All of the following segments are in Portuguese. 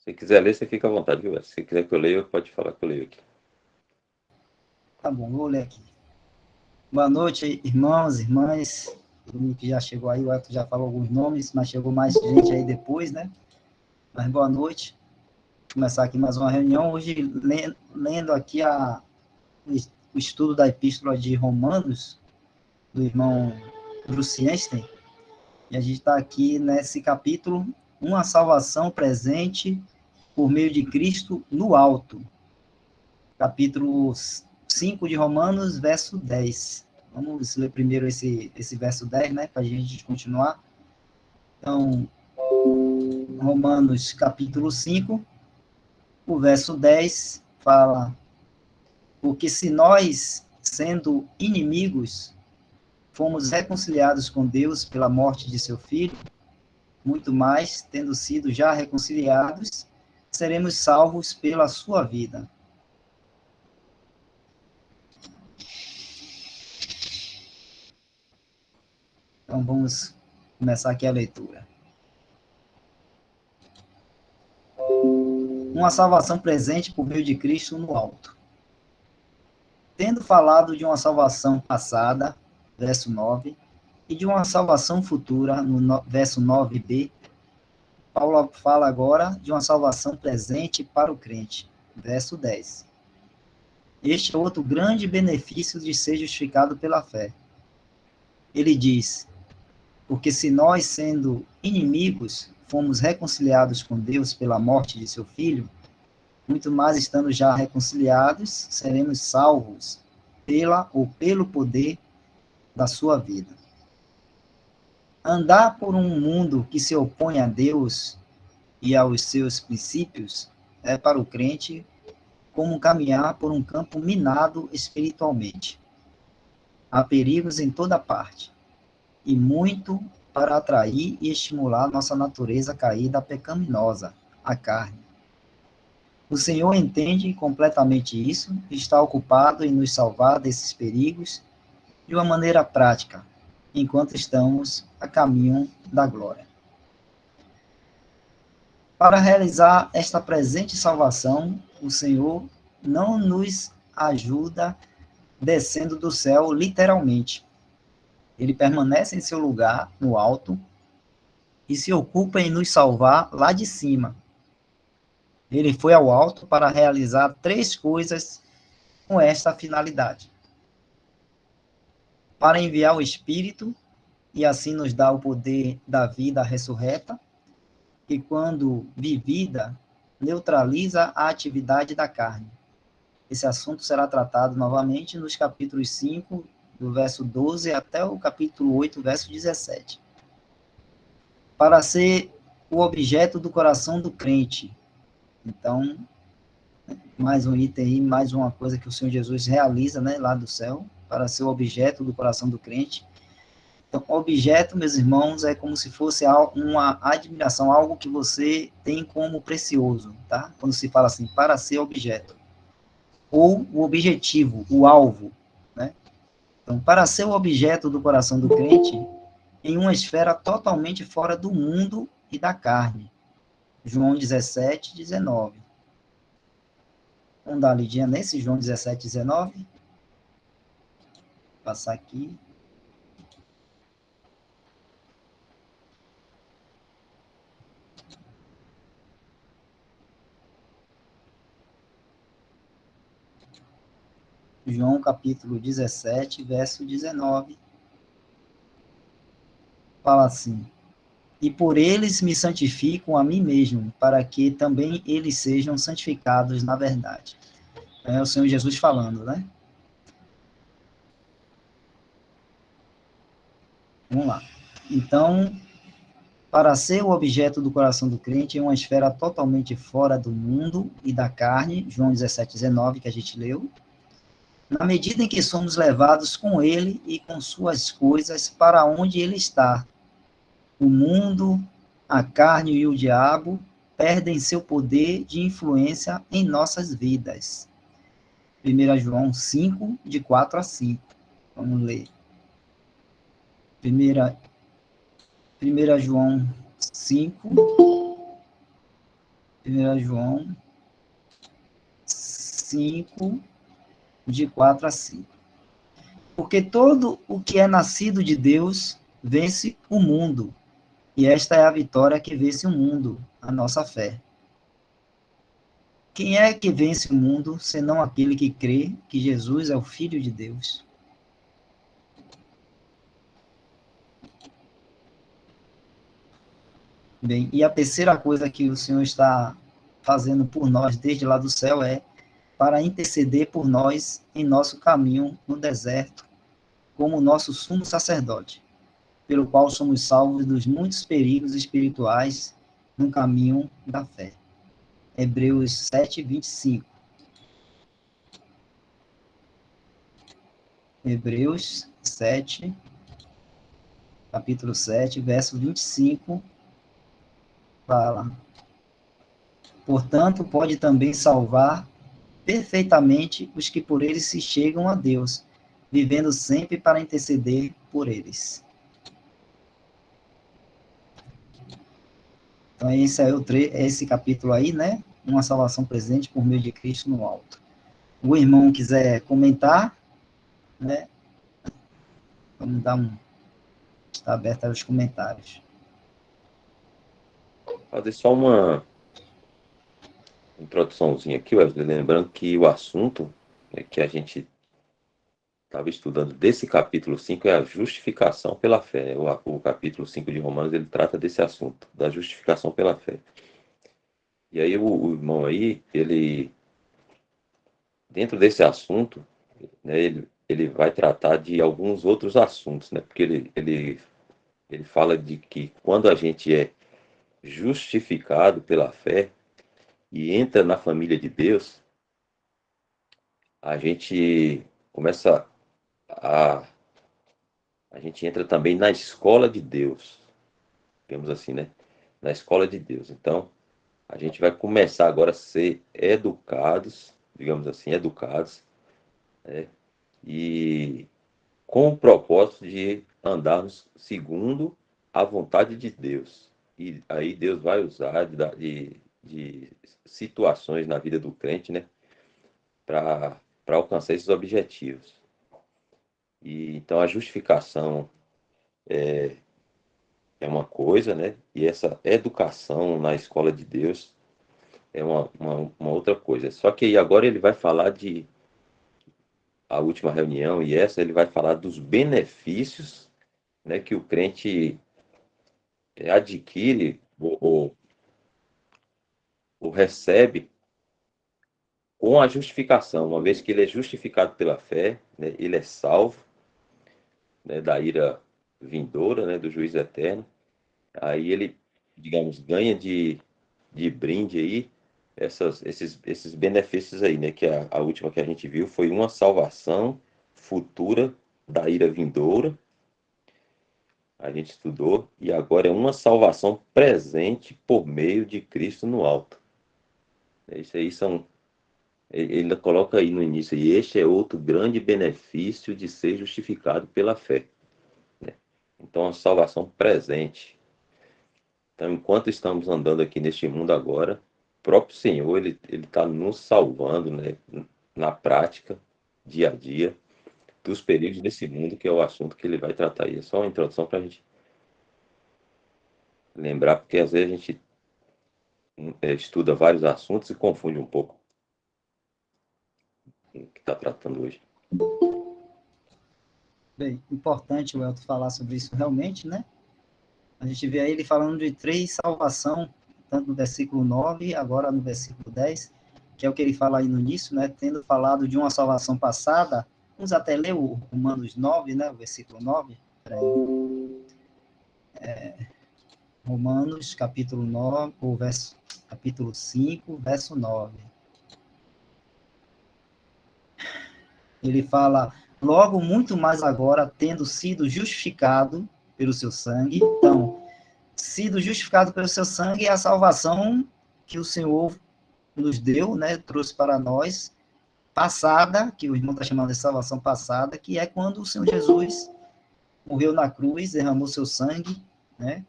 Se quiser ler, você fica à vontade, viu? Se quiser que eu leia, pode falar que eu leio aqui. Tá bom, vou ler aqui. Boa noite, irmãos, irmãs. Todo mundo que já chegou aí, o Elton já falou alguns nomes, mas chegou mais gente aí depois, né? Mas boa noite. Vou começar aqui mais uma reunião. Hoje, lendo aqui o estudo da Epístola de Romanos, do irmão Bruce Einstein, e a gente está aqui nesse capítulo, uma salvação presente por meio de Cristo no alto. Capítulo 5 de Romanos, verso 10. Vamos ler primeiro esse verso 10, né, para a gente continuar. Então, Romanos, capítulo 5, o verso 10 fala: porque se nós, sendo inimigos, fomos reconciliados com Deus pela morte de seu Filho, muito mais, tendo sido já reconciliados, seremos salvos pela sua vida. Então, vamos começar aqui a leitura. Uma salvação presente por meio de Cristo no alto. Tendo falado de uma salvação passada, verso 9, e de uma salvação futura, no verso 9b, Paulo fala agora de uma salvação presente para o crente, verso 10. Este é outro grande benefício de ser justificado pela fé. Ele diz: porque se nós, sendo inimigos, fomos reconciliados com Deus pela morte de seu Filho, muito mais estando já reconciliados, seremos salvos pelo poder da sua vida. Andar por um mundo que se opõe a Deus e aos seus princípios é para o crente como caminhar por um campo minado espiritualmente. Há perigos em toda parte, e muito para atrair e estimular nossa natureza caída pecaminosa, a carne. O Senhor entende completamente isso e está ocupado em nos salvar desses perigos de uma maneira prática, enquanto estamos a caminho da glória. Para realizar esta presente salvação, o Senhor não nos ajuda descendo do céu literalmente. Ele permanece em seu lugar, no alto, e se ocupa em nos salvar lá de cima. Ele foi ao alto para realizar 3 coisas com esta finalidade: para enviar o Espírito, e assim nos dá o poder da vida ressurreta, que quando vivida, neutraliza a atividade da carne. Esse assunto será tratado novamente nos capítulos 5, do verso 12 até o capítulo 8, verso 17. Para ser o objeto do coração do crente. Então, mais um item aí, mais uma coisa que o Senhor Jesus realiza, né, lá do céu, para ser o objeto do coração do crente. Então, objeto, meus irmãos, é como se fosse uma admiração, algo que você tem como precioso, tá? Quando se fala assim, para ser objeto. Ou o objetivo, o alvo, né? Então, para ser o objeto do coração do crente, em uma esfera totalmente fora do mundo e da carne. João 17, 19. Vamos dar uma lidinha nesse João 17, 19. Vou passar aqui. João capítulo 17, verso 19. Fala assim: e por eles me santifico a mim mesmo, para que também eles sejam santificados na verdade. É o Senhor Jesus falando, né? Vamos lá. Então, para ser o objeto do coração do crente em uma esfera totalmente fora do mundo e da carne, João 17, 19, que a gente leu, na medida em que somos levados com ele e com suas coisas para onde ele está, o mundo, a carne e o diabo perdem seu poder de influência em nossas vidas. 1 João 5, de 4 a 5. Vamos ler. 1 João 5, 1 João 5, de 4 a 5. Porque todo o que é nascido de Deus vence o mundo. E esta é a vitória que vence o mundo, a nossa fé. Quem é que vence o mundo, senão aquele que crê que Jesus é o Filho de Deus? Bem, e a terceira coisa que o Senhor está fazendo por nós desde lá do céu é para interceder por nós em nosso caminho no deserto, como nosso sumo sacerdote, pelo qual somos salvos dos muitos perigos espirituais no caminho da fé. Hebreus 7, 25. Hebreus 7, capítulo 7, verso 25, fala: portanto, pode também salvar perfeitamente os que por eles se chegam a Deus, vivendo sempre para interceder por eles. Então, esse é esse capítulo aí, né? Uma salvação presente por meio de Cristo no alto. O irmão quiser comentar, né? Vamos dar um... Está aberto aos comentários. Fazer só uma introduçãozinha aqui, Wesley, lembrando que o assunto que a gente estava estudando desse capítulo 5 é a justificação pela fé. O capítulo 5 de Romanos, ele trata desse assunto, da justificação pela fé. E aí o irmão aí, ele, dentro desse assunto, né, ele vai tratar de alguns outros assuntos, né? Porque ele fala de que quando a gente é justificado pela fé e entra na família de Deus, a gente começa a a gente entra também na escola de Deus, digamos assim, né? Na escola de Deus. Então, a gente vai começar agora a ser educados, digamos assim, educados, né? E com o propósito de andarmos segundo a vontade de Deus. E aí Deus vai usar de situações na vida do crente, né? Para alcançar esses objetivos. E então a justificação é uma coisa, né? E essa educação na escola de Deus é uma outra coisa. Só que aí agora ele vai falar de a última reunião e essa ele vai falar dos benefícios, né, que o crente adquire ou recebe com a justificação, uma vez que ele é justificado pela fé, né, ele é salvo, né, da ira vindoura, né, do juízo eterno. Aí ele, digamos, ganha de brinde aí esses benefícios aí, né? Que a última que a gente viu foi uma salvação futura da ira vindoura, a gente estudou, e agora é uma salvação presente por meio de Cristo no alto. Isso aí são. Ele coloca aí no início, e este é outro grande benefício de ser justificado pela fé. Né? Então, a salvação presente. Então, enquanto estamos andando aqui neste mundo agora, o próprio Senhor, ele está nos salvando, né, na prática, dia a dia, dos perigos desse mundo, que é o assunto que ele vai tratar aí. É só uma introdução para a gente lembrar, porque às vezes a gente estuda vários assuntos e confunde um pouco o que está tratando hoje. Bem, importante o Elton falar sobre isso realmente, né? A gente vê aí ele falando de 3 salvação, tanto no versículo 9, agora no versículo 10, que é o que ele fala aí no início, né? Tendo falado de uma salvação passada, vamos até ler o Romanos 9, né? O versículo 9. Romanos, capítulo 9, ou capítulo 5, verso 9. Ele fala, logo muito mais agora, tendo sido justificado pelo seu sangue. Então, sido justificado pelo seu sangue é a salvação que o Senhor nos deu, né, trouxe para nós, passada, que o irmão está chamando de salvação passada, que é quando o Senhor Jesus morreu na cruz, derramou seu sangue, né,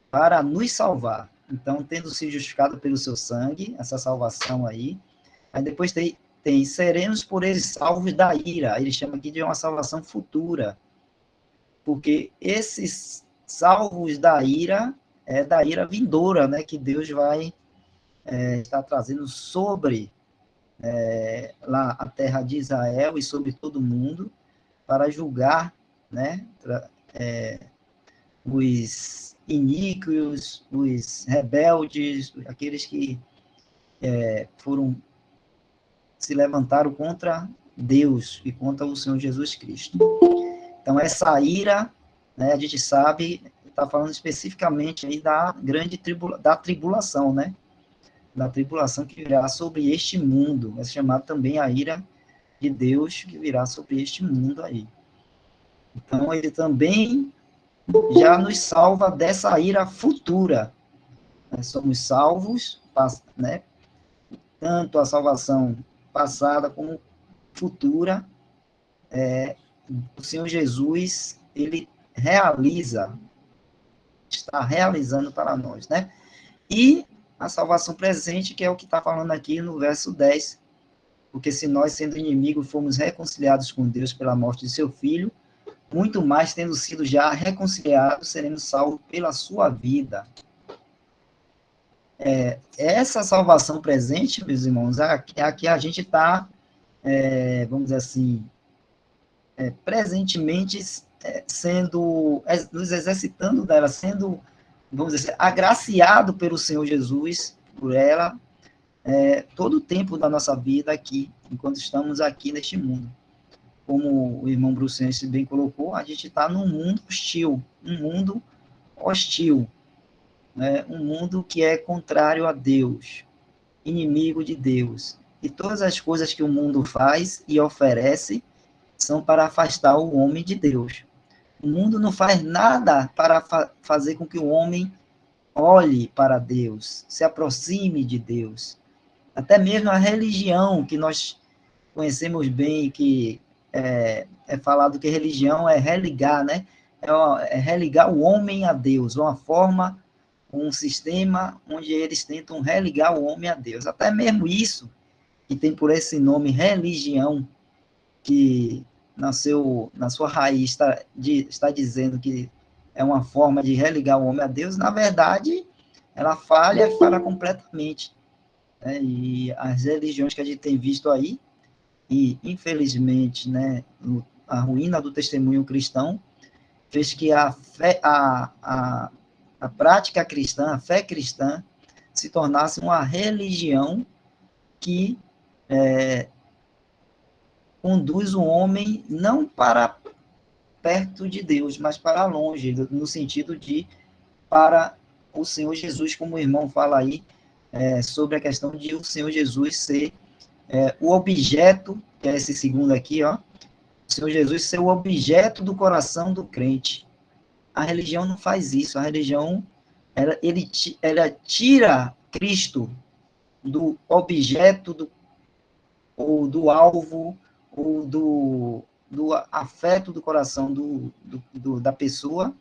para nos salvar. Então, tendo sido justificado pelo seu sangue, essa salvação aí. Aí depois tem seremos por eles salvos da ira. Ele chama aqui de uma salvação futura. Porque esses salvos da ira é da ira vindoura, né? Que Deus vai estar trazendo sobre lá a terra de Israel e sobre todo mundo para julgar, né? Os iníquos, os rebeldes, aqueles que foram se levantaram contra Deus e contra o Senhor Jesus Cristo. Então, essa ira, né, a gente sabe, está falando especificamente aí da grande tribulação, né? Da tribulação que virá sobre este mundo. É chamado também a ira de Deus que virá sobre este mundo aí. Então, ele também já nos salva dessa ira futura. Nós somos salvos, né? Tanto a salvação passada como futura, o Senhor Jesus, ele está realizando para nós, né? E a salvação presente, que é o que está falando aqui no verso 10, porque se nós, sendo inimigos, fomos reconciliados com Deus pela morte de seu Filho, muito mais, tendo sido já reconciliados, seremos salvos pela sua vida. Essa salvação presente, meus irmãos, é a que a gente está, vamos dizer assim, presentemente nos exercitando dela, sendo, vamos dizer, agraciado pelo Senhor Jesus, por ela, todo o tempo da nossa vida aqui, enquanto estamos aqui neste mundo. Como o irmão Brucense bem colocou, a gente está num mundo hostil, né? Um mundo que é contrário a Deus, inimigo de Deus. E todas as coisas que o mundo faz e oferece são para afastar o homem de Deus. O mundo não faz nada para fazer com que o homem olhe para Deus, se aproxime de Deus. Até mesmo a religião, que nós conhecemos bem, que é falado que religião é religar, né? É religar o homem a Deus, uma forma, um sistema onde eles tentam religar o homem a Deus. Até mesmo isso, que tem por esse nome religião, que nasceu na sua raiz, está dizendo que é uma forma de religar o homem a Deus, na verdade, ela falha completamente. Né? E as religiões que a gente tem visto aí, e infelizmente, né, a ruína do testemunho cristão, fez que a prática cristã, a fé cristã, se tornasse uma religião que conduz o homem não para perto de Deus, mas para longe, no sentido de para o Senhor Jesus, como o irmão fala aí, sobre a questão de o Senhor Jesus ser o objeto, que é esse segundo aqui, ó, o Senhor Jesus ser o objeto do coração do crente. A religião não faz isso, a religião, ela tira Cristo do objeto, ou do alvo, ou do afeto do coração da pessoa,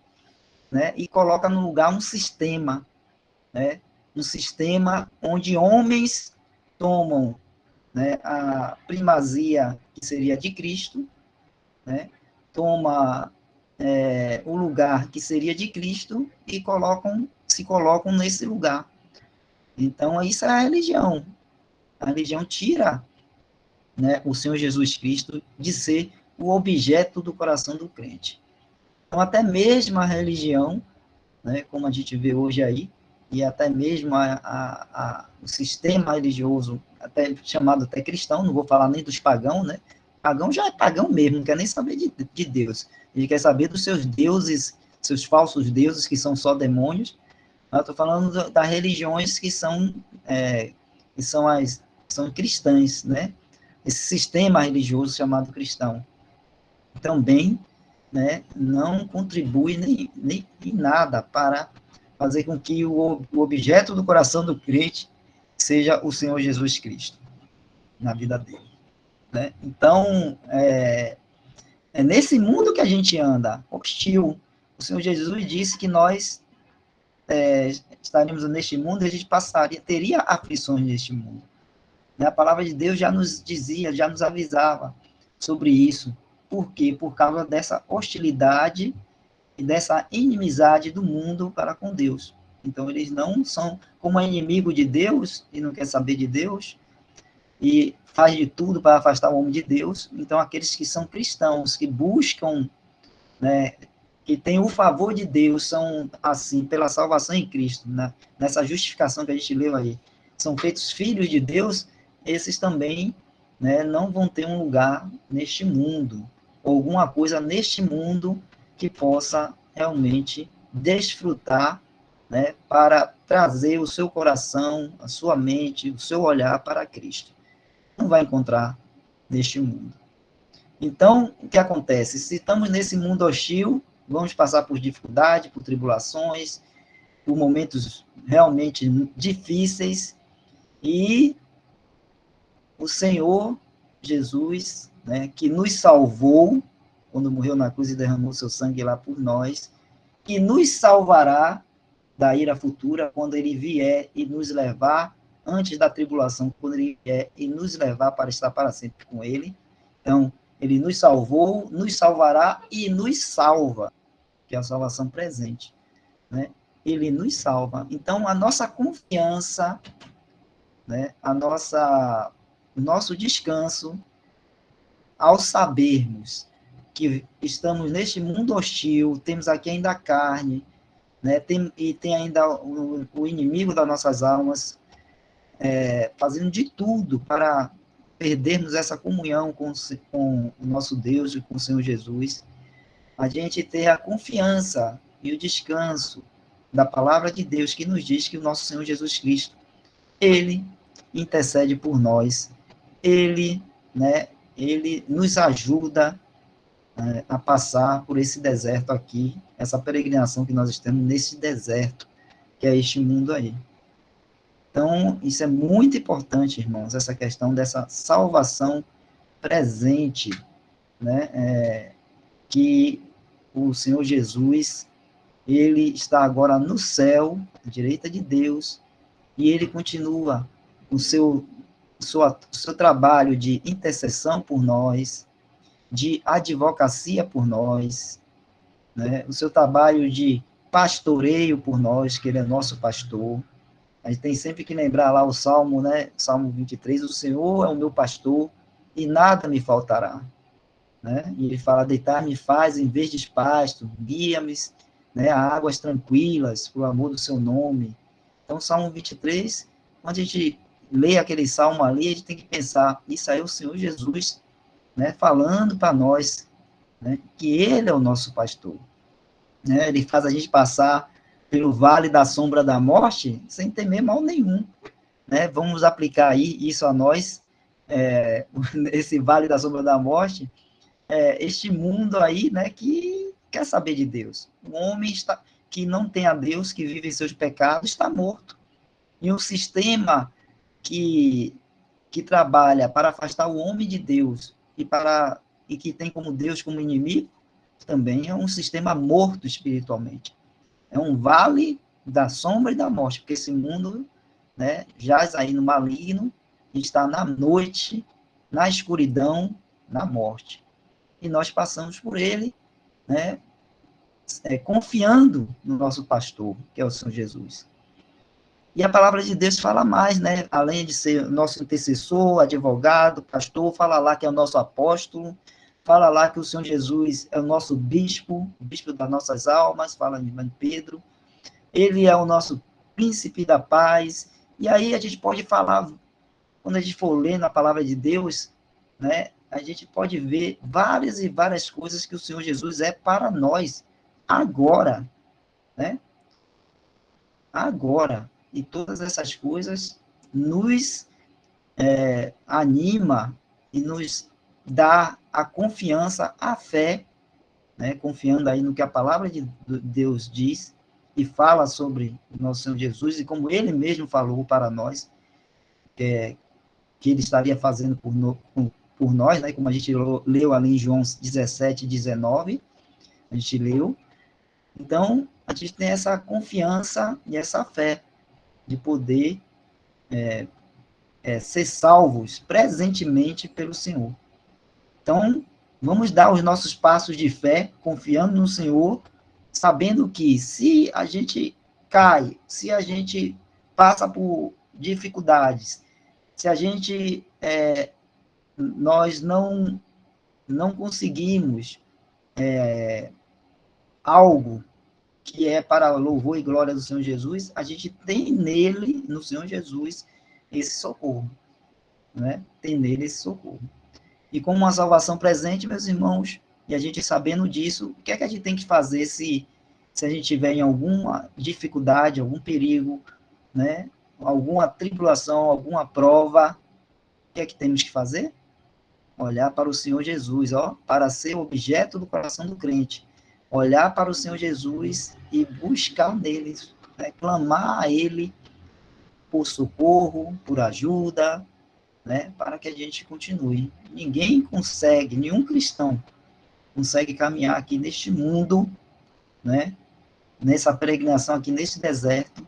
né, e coloca no lugar um sistema, né, um sistema onde homens tomam, né, a primazia que seria de Cristo, né, toma o lugar que seria de Cristo e se colocam nesse lugar. Então, isso é a religião. A religião tira, né, o Senhor Jesus Cristo de ser o objeto do coração do crente. Então, até mesmo a religião, né, como a gente vê hoje aí, e até mesmo o sistema religioso, até chamado até cristão, não vou falar nem dos pagãos, né? Pagão já é pagão mesmo, não quer nem saber de Deus. Ele quer saber dos seus deuses, seus falsos deuses, que são só demônios. Eu estou falando das religiões que são cristãs, né? Esse sistema religioso chamado cristão. Também, né, não contribui nem em nada para fazer com que o objeto do coração do crente seja o Senhor Jesus Cristo na vida dele. Né? Então, é nesse mundo que a gente anda, hostil. O Senhor Jesus disse que nós estaríamos neste mundo e a gente teria aflições neste mundo. A palavra de Deus já nos dizia, já nos avisava sobre isso. Por quê? Por causa dessa hostilidade e dessa inimizade do mundo para com Deus. Então, eles não são, como é inimigo de Deus e não quer saber de Deus, e faz de tudo para afastar o homem de Deus. Então, aqueles que são cristãos, que buscam, né, que têm o favor de Deus, são, assim, pela salvação em Cristo, né, nessa justificação que a gente leu aí, são feitos filhos de Deus, esses também, né, não vão ter um lugar neste mundo, ou alguma coisa neste mundo que possa realmente desfrutar, né, para trazer o seu coração, a sua mente, o seu olhar para Cristo. Não vai encontrar neste mundo. Então, o que acontece? Se estamos nesse mundo hostil, vamos passar por dificuldade, por tribulações, por momentos realmente difíceis, e o Senhor Jesus, né, que nos salvou, quando morreu na cruz e derramou seu sangue lá por nós, que nos salvará da ira futura, quando ele vier e nos levar, antes da tribulação, quando ele vier e nos levar para estar para sempre com ele. Então, ele nos salvou, nos salvará e nos salva, que é a salvação presente, né? Ele nos salva. Então, a nossa confiança, né, o nosso descanso, ao sabermos que estamos neste mundo hostil, temos aqui ainda a carne, né, tem ainda o inimigo das nossas almas, fazendo de tudo para perdermos essa comunhão com o nosso Deus e com o Senhor Jesus, a gente ter a confiança e o descanso da palavra de Deus, que nos diz que o nosso Senhor Jesus Cristo, ele intercede por nós, ele, né, ele nos ajuda a passar por esse deserto aqui, essa peregrinação que nós estamos nesse deserto, que é este mundo aí. Então, isso é muito importante, irmãos, essa questão dessa salvação presente, né, que o Senhor Jesus, ele está agora no céu, à direita de Deus, e ele continua o seu trabalho de intercessão por nós, de advocacia por nós, né, o seu trabalho de pastoreio por nós, que ele é nosso pastor. A gente tem sempre que lembrar lá o Salmo, né, Salmo 23, o Senhor é o meu pastor e nada me faltará. Né? E ele fala, deitar-me faz em vez de pasto, guia-me, né, a águas tranquilas, por amor do seu nome. Então, Salmo 23, quando a gente lê aquele salmo ali, a gente tem que pensar, isso aí é o Senhor Jesus, né, falando para nós, né, que ele é o nosso pastor. Né? Ele faz a gente passar pelo vale da sombra da morte sem temer mal nenhum. Né? Vamos aplicar aí isso a nós, esse vale da sombra da morte, este mundo aí, né, que quer saber de Deus. O homem que não tem a Deus, que vive em seus pecados, está morto. E um sistema que trabalha para afastar o homem de Deus e que tem como Deus como inimigo, também é um sistema morto espiritualmente. É um vale da sombra e da morte, porque esse mundo, né, jaz aí no maligno, está na noite, na escuridão, na morte. E nós passamos por ele, né, confiando no nosso pastor, que é o Senhor Jesus. E a palavra de Deus fala mais, né, além de ser nosso intercessor, advogado, pastor, fala lá que é o nosso apóstolo, fala lá que o Senhor Jesus é o nosso bispo, o bispo das nossas almas, fala em Pedro, ele é o nosso príncipe da paz, e aí a gente pode falar, quando a gente for lendo a palavra de Deus, né, a gente pode ver várias e várias coisas que o Senhor Jesus é para nós, agora, né? Agora. E todas essas coisas nos anima e nos dá a confiança, a fé, né? Confiando aí no que a palavra de Deus diz e fala sobre o nosso Senhor Jesus e como ele mesmo falou para nós, que ele estaria fazendo por nós, né, como a gente leu ali em João 17, 19, a gente leu. Então, a gente tem essa confiança e essa fé de poder ser salvos presentemente pelo Senhor. Então, vamos dar os nossos passos de fé, confiando no Senhor, sabendo que se a gente cai, se a gente passa por dificuldades, se a gente nós não conseguimos algo que é para louvor e glória do Senhor Jesus, a gente tem nele, no Senhor Jesus, esse socorro, né? Tem nele esse socorro. E como uma salvação presente, meus irmãos, e a gente sabendo disso, o que é que a gente tem que fazer se a gente tiver em alguma dificuldade, algum perigo, né? Alguma tribulação, alguma prova, o que é que temos que fazer? Olhar para o Senhor Jesus, ó, para ser objeto do coração do crente. Olhar para o Senhor Jesus e buscar nele, né? Clamar a Ele por socorro, por ajuda, né? Para que a gente continue. Ninguém consegue, nenhum cristão consegue caminhar aqui neste mundo, né? Nessa peregrinação aqui neste deserto,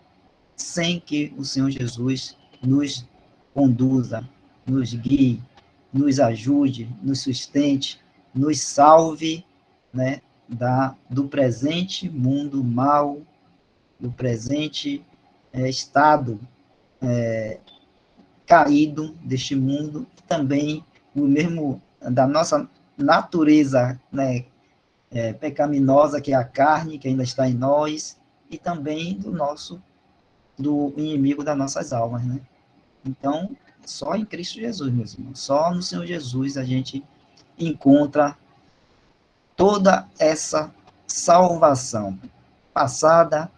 sem que o Senhor Jesus nos conduza, nos guie, nos ajude, nos sustente, nos salve, né, do presente mundo mal, do presente estado caído deste mundo, também o mesmo da nossa natureza, né, pecaminosa, que é a carne, que ainda está em nós, e também do inimigo das nossas almas, né? Então, só em Cristo Jesus, meus irmãos, só no Senhor Jesus a gente encontra toda essa salvação, passada,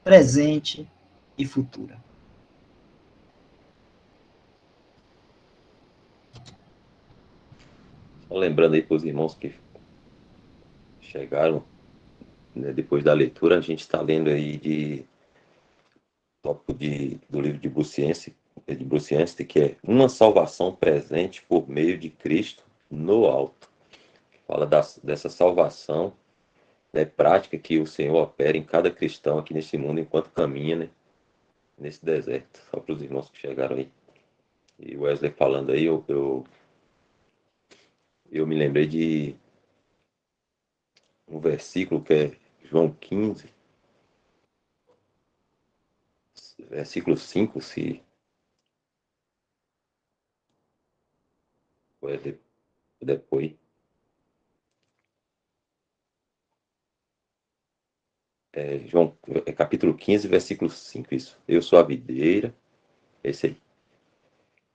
presente e futura. Só lembrando aí para os irmãos que chegaram, né, depois da leitura, a gente está lendo aí do livro de Bruciense, que é Uma Salvação Presente por Meio de Cristo no Alto. Fala dessa salvação, né, prática que o Senhor opera em cada cristão aqui nesse mundo enquanto caminha, né, nesse deserto. Só para os irmãos que chegaram aí. E o Wesley falando aí, eu me lembrei de um versículo que é João 15, versículo 5, se o Wesley puder pôr aí. João, capítulo 15, versículo 5, isso. Eu sou a videira, esse aí.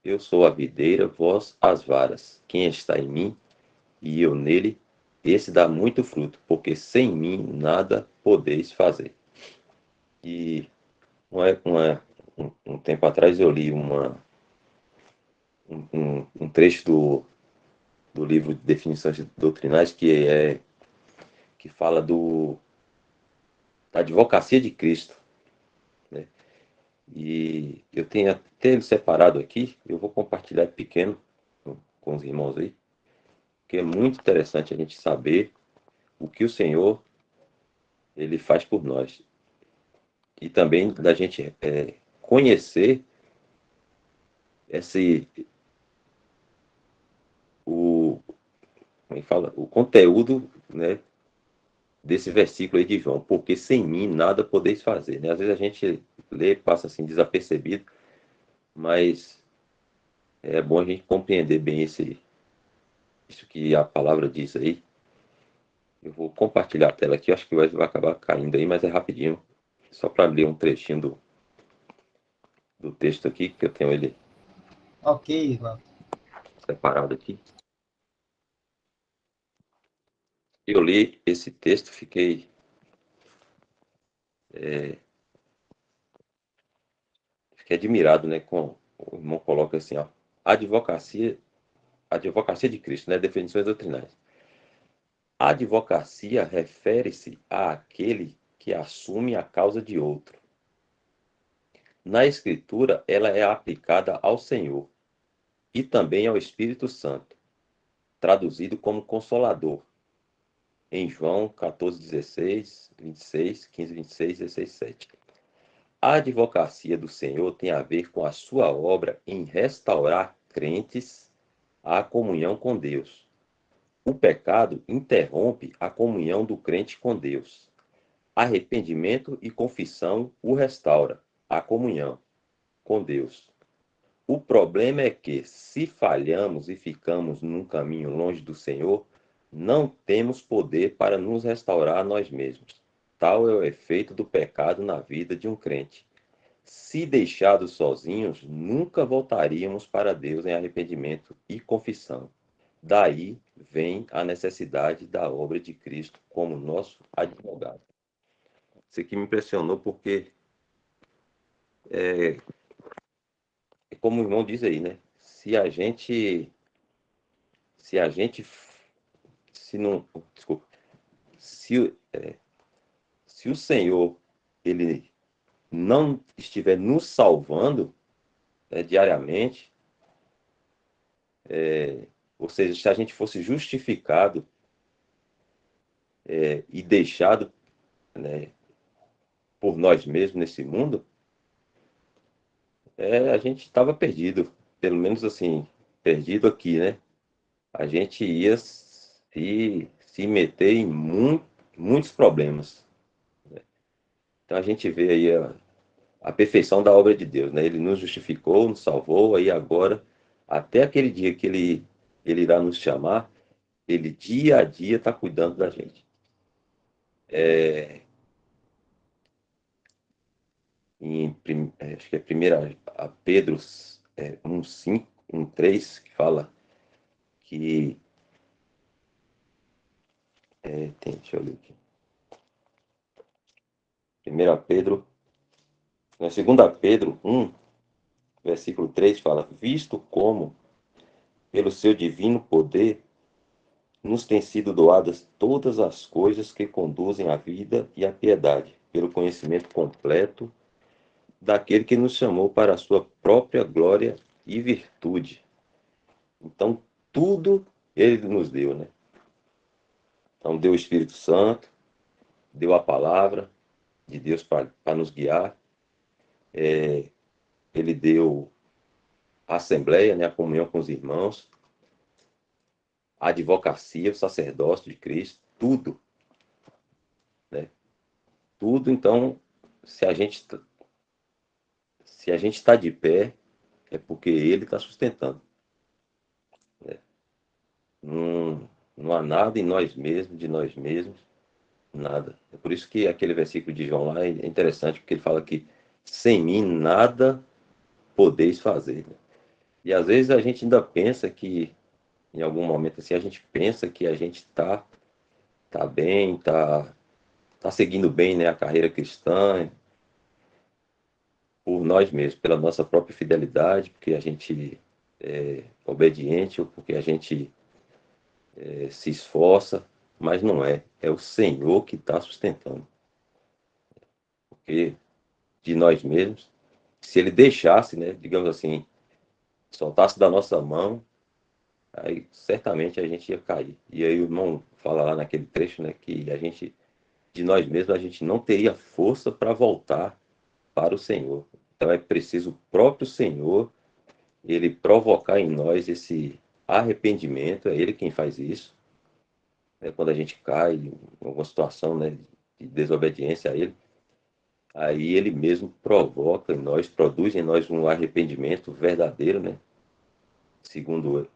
Eu sou a videira, vós as varas. Quem está em mim e eu nele, esse dá muito fruto, porque sem mim nada podeis fazer. E um tempo atrás eu li um trecho do livro de Definições Doutrinais que fala da advocacia de Cristo, né? E eu tenho até ele separado aqui, eu vou compartilhar pequeno com os irmãos aí, que é muito interessante a gente saber o que o Senhor ele faz por nós. E também da gente conhecer esse o como é que fala? O conteúdo, né, desse versículo aí de João, porque sem mim nada podeis fazer, né? Às vezes a gente lê, passa assim desapercebido, mas é bom a gente compreender bem isso que a palavra diz aí. Eu vou compartilhar a tela aqui, acho que vai acabar caindo aí, mas é rapidinho, só para ler um trechinho do texto aqui, que eu tenho ele Ok, Ivan. separado aqui. Eu li esse texto, fiquei admirado, né, com o irmão coloca assim, ó, advocacia, advocacia de Cristo, né, definições doutrinais. A advocacia refere-se àquele que assume a causa de outro. Na Escritura, ela é aplicada ao Senhor e também ao Espírito Santo, traduzido como Consolador. em João 14, 16, 26, 15, 26, 16, 7. A advocacia do Senhor tem a ver com a sua obra em restaurar crentes à comunhão com Deus. O pecado interrompe a comunhão do crente com Deus. Arrependimento e confissão o restaura, a comunhão com Deus. O problema é que, se falhamos e ficamos num caminho longe do Senhor, não temos poder para nos restaurar a nós mesmos. Tal é o efeito do pecado na vida de um crente. Se deixados sozinhos, nunca voltaríamos para Deus em arrependimento e confissão. Daí vem a necessidade da obra de Cristo como nosso advogado. Isso aqui me impressionou porque é como o irmão diz aí, né? Se a gente, se não, desculpa, se, se o Senhor ele não estiver nos salvando, né, diariamente, ou seja, se a gente fosse justificado e deixado, né, por nós mesmos nesse mundo, a gente estava perdido, pelo menos assim, perdido aqui, né? A gente ia se meter em muitos problemas. Então a gente vê aí a perfeição da obra de Deus, né? Ele nos justificou, nos salvou, aí agora, até aquele dia que ele irá nos chamar, ele dia a dia está cuidando da gente. Acho que é 1 a Pedro 1,5, 1,3, que fala que. Deixa eu ler aqui. 1 Pedro. Não, 2 Pedro 1, versículo 3 fala: Visto como, pelo seu divino poder, nos têm sido doadas todas as coisas que conduzem à vida e à piedade, pelo conhecimento completo daquele que nos chamou para a sua própria glória e virtude. Então, tudo ele nos deu, né? Então, deu o Espírito Santo, deu a palavra de Deus para nos guiar, ele deu a assembleia, né, a comunhão com os irmãos, a advocacia, o sacerdócio de Cristo, tudo, né? Tudo, então, se a gente se a gente está de pé, é porque ele está sustentando. Não há nada em nós mesmos, de nós mesmos, nada. É por isso que aquele versículo de João lá é interessante, porque ele fala que sem mim nada podeis fazer. E às vezes a gente ainda pensa que, em algum momento assim, a gente pensa que a gente tá bem, tá seguindo bem, né, a carreira cristã, por nós mesmos, pela nossa própria fidelidade, porque a gente é obediente ou porque a gente se esforça, mas não é. É o Senhor que está sustentando. Porque de nós mesmos, se Ele deixasse, né, digamos assim, soltasse da nossa mão, aí certamente a gente ia cair. E aí o irmão fala lá naquele trecho, né, que a gente, de nós mesmos, a gente não teria força para voltar para o Senhor. Então é preciso o próprio Senhor, ele provocar em nós esse arrependimento, é Ele quem faz isso, né, quando a gente cai em alguma situação, né, de desobediência a Ele, aí Ele mesmo provoca em nós, produz em nós um arrependimento verdadeiro, né, segundo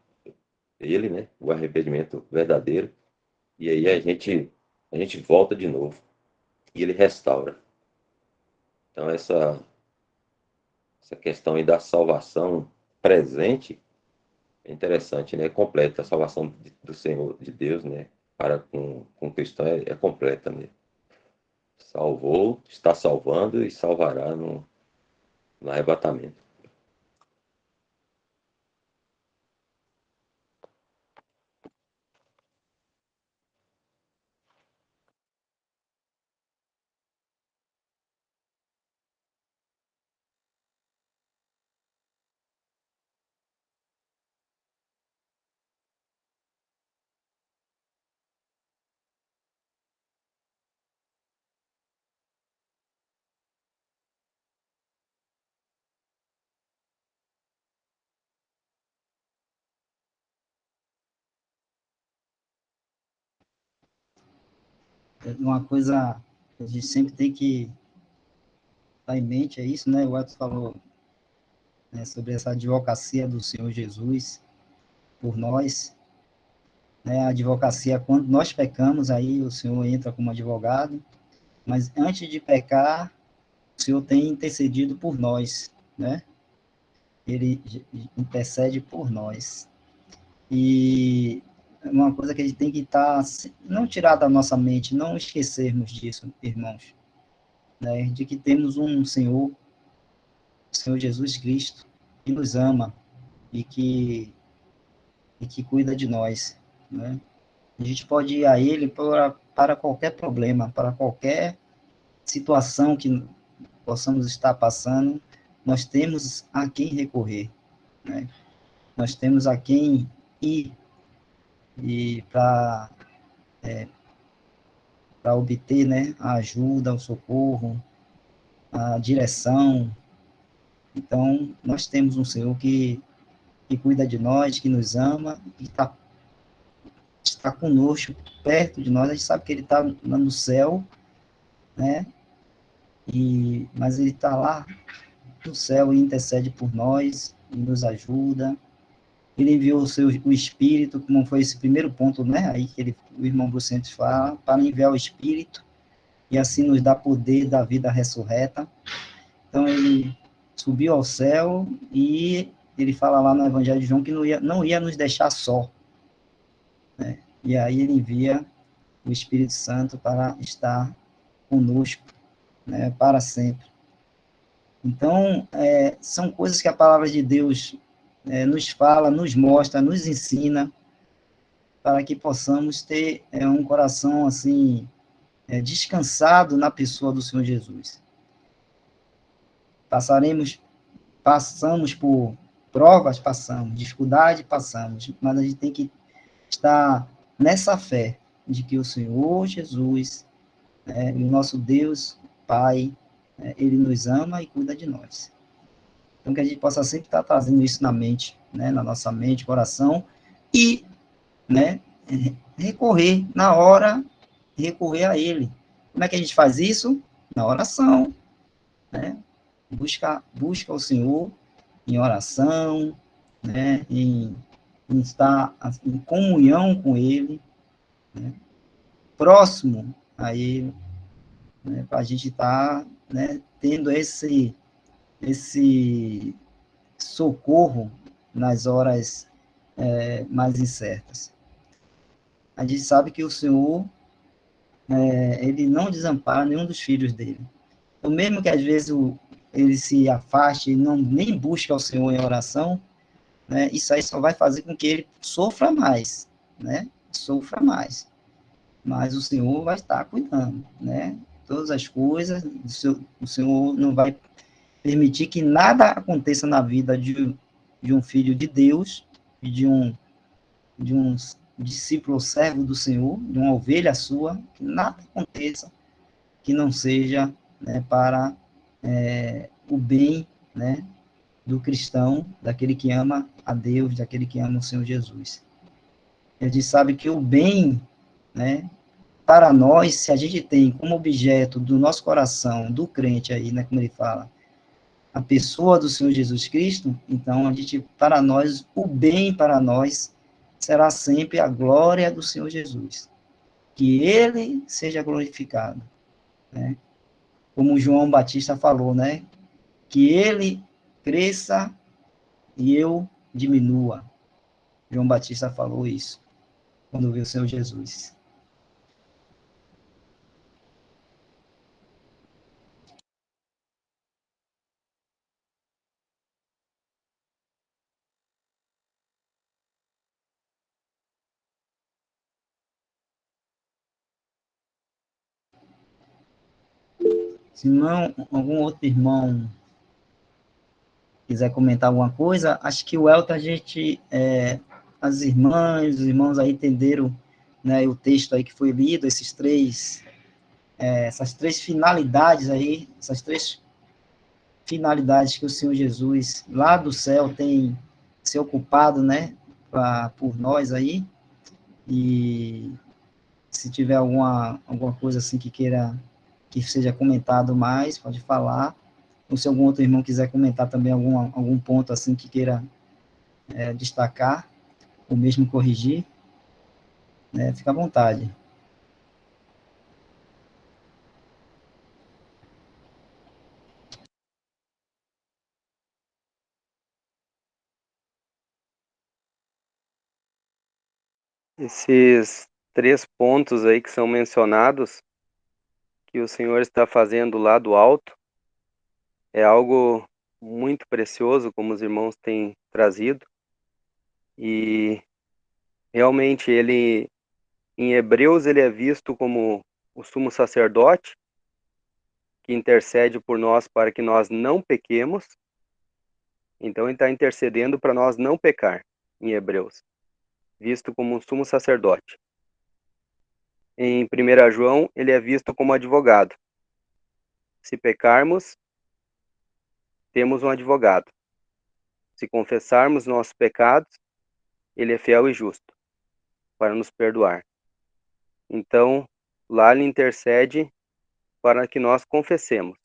Ele, né, o arrependimento verdadeiro, e aí a gente volta de novo e Ele restaura. Então essa questão aí da salvação presente é interessante, né? É completa. A salvação do Senhor, de Deus, né? Para com o cristão é completa, né? Salvou, está salvando e salvará no arrebatamento. uma coisa que a gente sempre tem que estar em mente, é isso, né? O Edson falou, né, sobre essa advocacia do Senhor Jesus por nós, né? A advocacia, quando nós pecamos, aí o Senhor entra como advogado, mas antes de pecar, o Senhor tem intercedido por nós, né? Ele intercede por nós. E uma coisa que a gente tem que estar, não tirar da nossa mente, não esquecermos disso, irmãos, né? De que temos um Senhor, o Senhor Jesus Cristo, que nos ama e que cuida de nós, né? A gente pode ir a Ele para qualquer problema, para qualquer situação que possamos estar passando, nós temos a quem recorrer, né? Nós temos a quem ir e para obter, né, a ajuda, o socorro, a direção. Então, nós temos um Senhor que cuida de nós, que nos ama, e está conosco, perto de nós. A gente sabe que Ele está no céu, né? Mas Ele está lá no céu e intercede por nós, e nos ajuda. Ele enviou o Espírito, como foi esse primeiro ponto, né? Aí que o irmão Brucentes fala, para enviar o Espírito, e assim nos dá poder da vida ressurreta. Então, ele subiu ao céu e ele fala lá no Evangelho de João que não ia nos deixar só, né? E aí ele envia o Espírito Santo para estar conosco, né, para sempre. Então, são coisas que a palavra de Deus nos fala, nos mostra, nos ensina, para que possamos ter um coração assim descansado na pessoa do Senhor Jesus. Passamos por provas, passamos, dificuldade, passamos, mas a gente tem que estar nessa fé de que o Senhor Jesus, e o nosso Deus, Pai, Ele nos ama e cuida de nós. Então, que a gente possa sempre estar trazendo isso na mente, né, na nossa mente, coração, e, né, recorrer na hora, recorrer a Ele. Como é que a gente faz isso? Na oração, né? Busca o Senhor em oração, né, em estar em comunhão com Ele, né, próximo a Ele, né, para a gente estar, né, tendo esse socorro nas horas mais incertas. A gente sabe que o Senhor, ele não desampara nenhum dos filhos dele. Então, mesmo que às vezes ele se afaste e nem busque ao Senhor em oração, né, isso aí só vai fazer com que ele sofra mais, né? Sofra mais. Mas o Senhor vai estar cuidando, né? Todas as coisas, o Senhor não vai permitir que nada aconteça na vida de um filho de Deus, e de um discípulo servo do Senhor, de uma ovelha sua, que nada aconteça que não seja, né, para o bem, né, do cristão, daquele que ama a Deus, daquele que ama o Senhor Jesus. A gente sabe que o bem, né, para nós, se a gente tem como objeto do nosso coração, do crente aí, né, como ele fala, a pessoa do Senhor Jesus Cristo, então para nós, o bem para nós será sempre a glória do Senhor Jesus. Que ele seja glorificado, né? Como João Batista falou, né? Que ele cresça e eu diminua. João Batista falou isso quando viu o Senhor Jesus. Se não, algum outro irmão quiser comentar alguma coisa, acho que o Elton, as irmãs, os irmãos aí entenderam, né, o texto aí que foi lido, essas três finalidades aí, essas três finalidades que o Senhor Jesus, lá do céu, tem se ocupado, né, por nós aí, e Se tiver alguma coisa assim que seja comentado mais, pode falar. Ou se algum outro irmão quiser comentar também algum ponto assim que queira destacar, ou mesmo corrigir, né, fica à vontade. Esses 3 pontos aí que são mencionados, que o Senhor está fazendo lá do alto, é algo muito precioso, como os irmãos têm trazido, e realmente em Hebreus, ele é visto como o sumo sacerdote, que intercede por nós para que nós não pequemos. Então, ele está intercedendo para nós não pecar, em Hebreus, visto como um sumo sacerdote. Em 1 João, ele é visto como advogado. Se pecarmos, temos um advogado. Se confessarmos nossos pecados, ele é fiel e justo para nos perdoar. Então, lá ele intercede para que nós confessemos.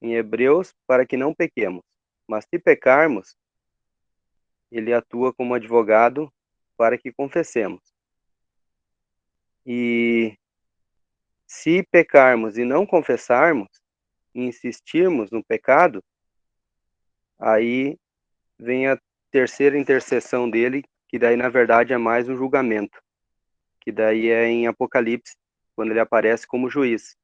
Em Hebreus, para que não pequemos. Mas se pecarmos, ele atua como advogado para que confessemos. E se pecarmos e não confessarmos, e insistirmos no pecado, aí vem a terceira intercessão dele, que daí na verdade é mais um julgamento, que daí é em Apocalipse, quando ele aparece como juiz,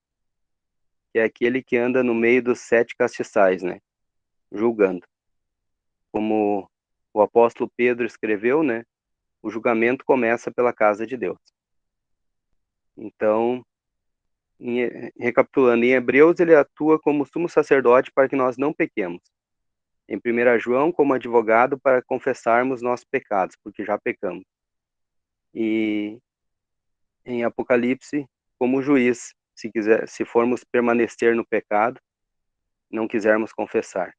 que é aquele que anda no meio dos 7 castiçais, né, julgando. Como o apóstolo Pedro escreveu, né, o julgamento começa pela casa de Deus. Então, recapitulando, em Hebreus ele atua como sumo sacerdote para que nós não pequemos. Em 1 João, como advogado para confessarmos nossos pecados, porque já pecamos. E em Apocalipse, como juiz, se formos permanecer no pecado, não quisermos confessar.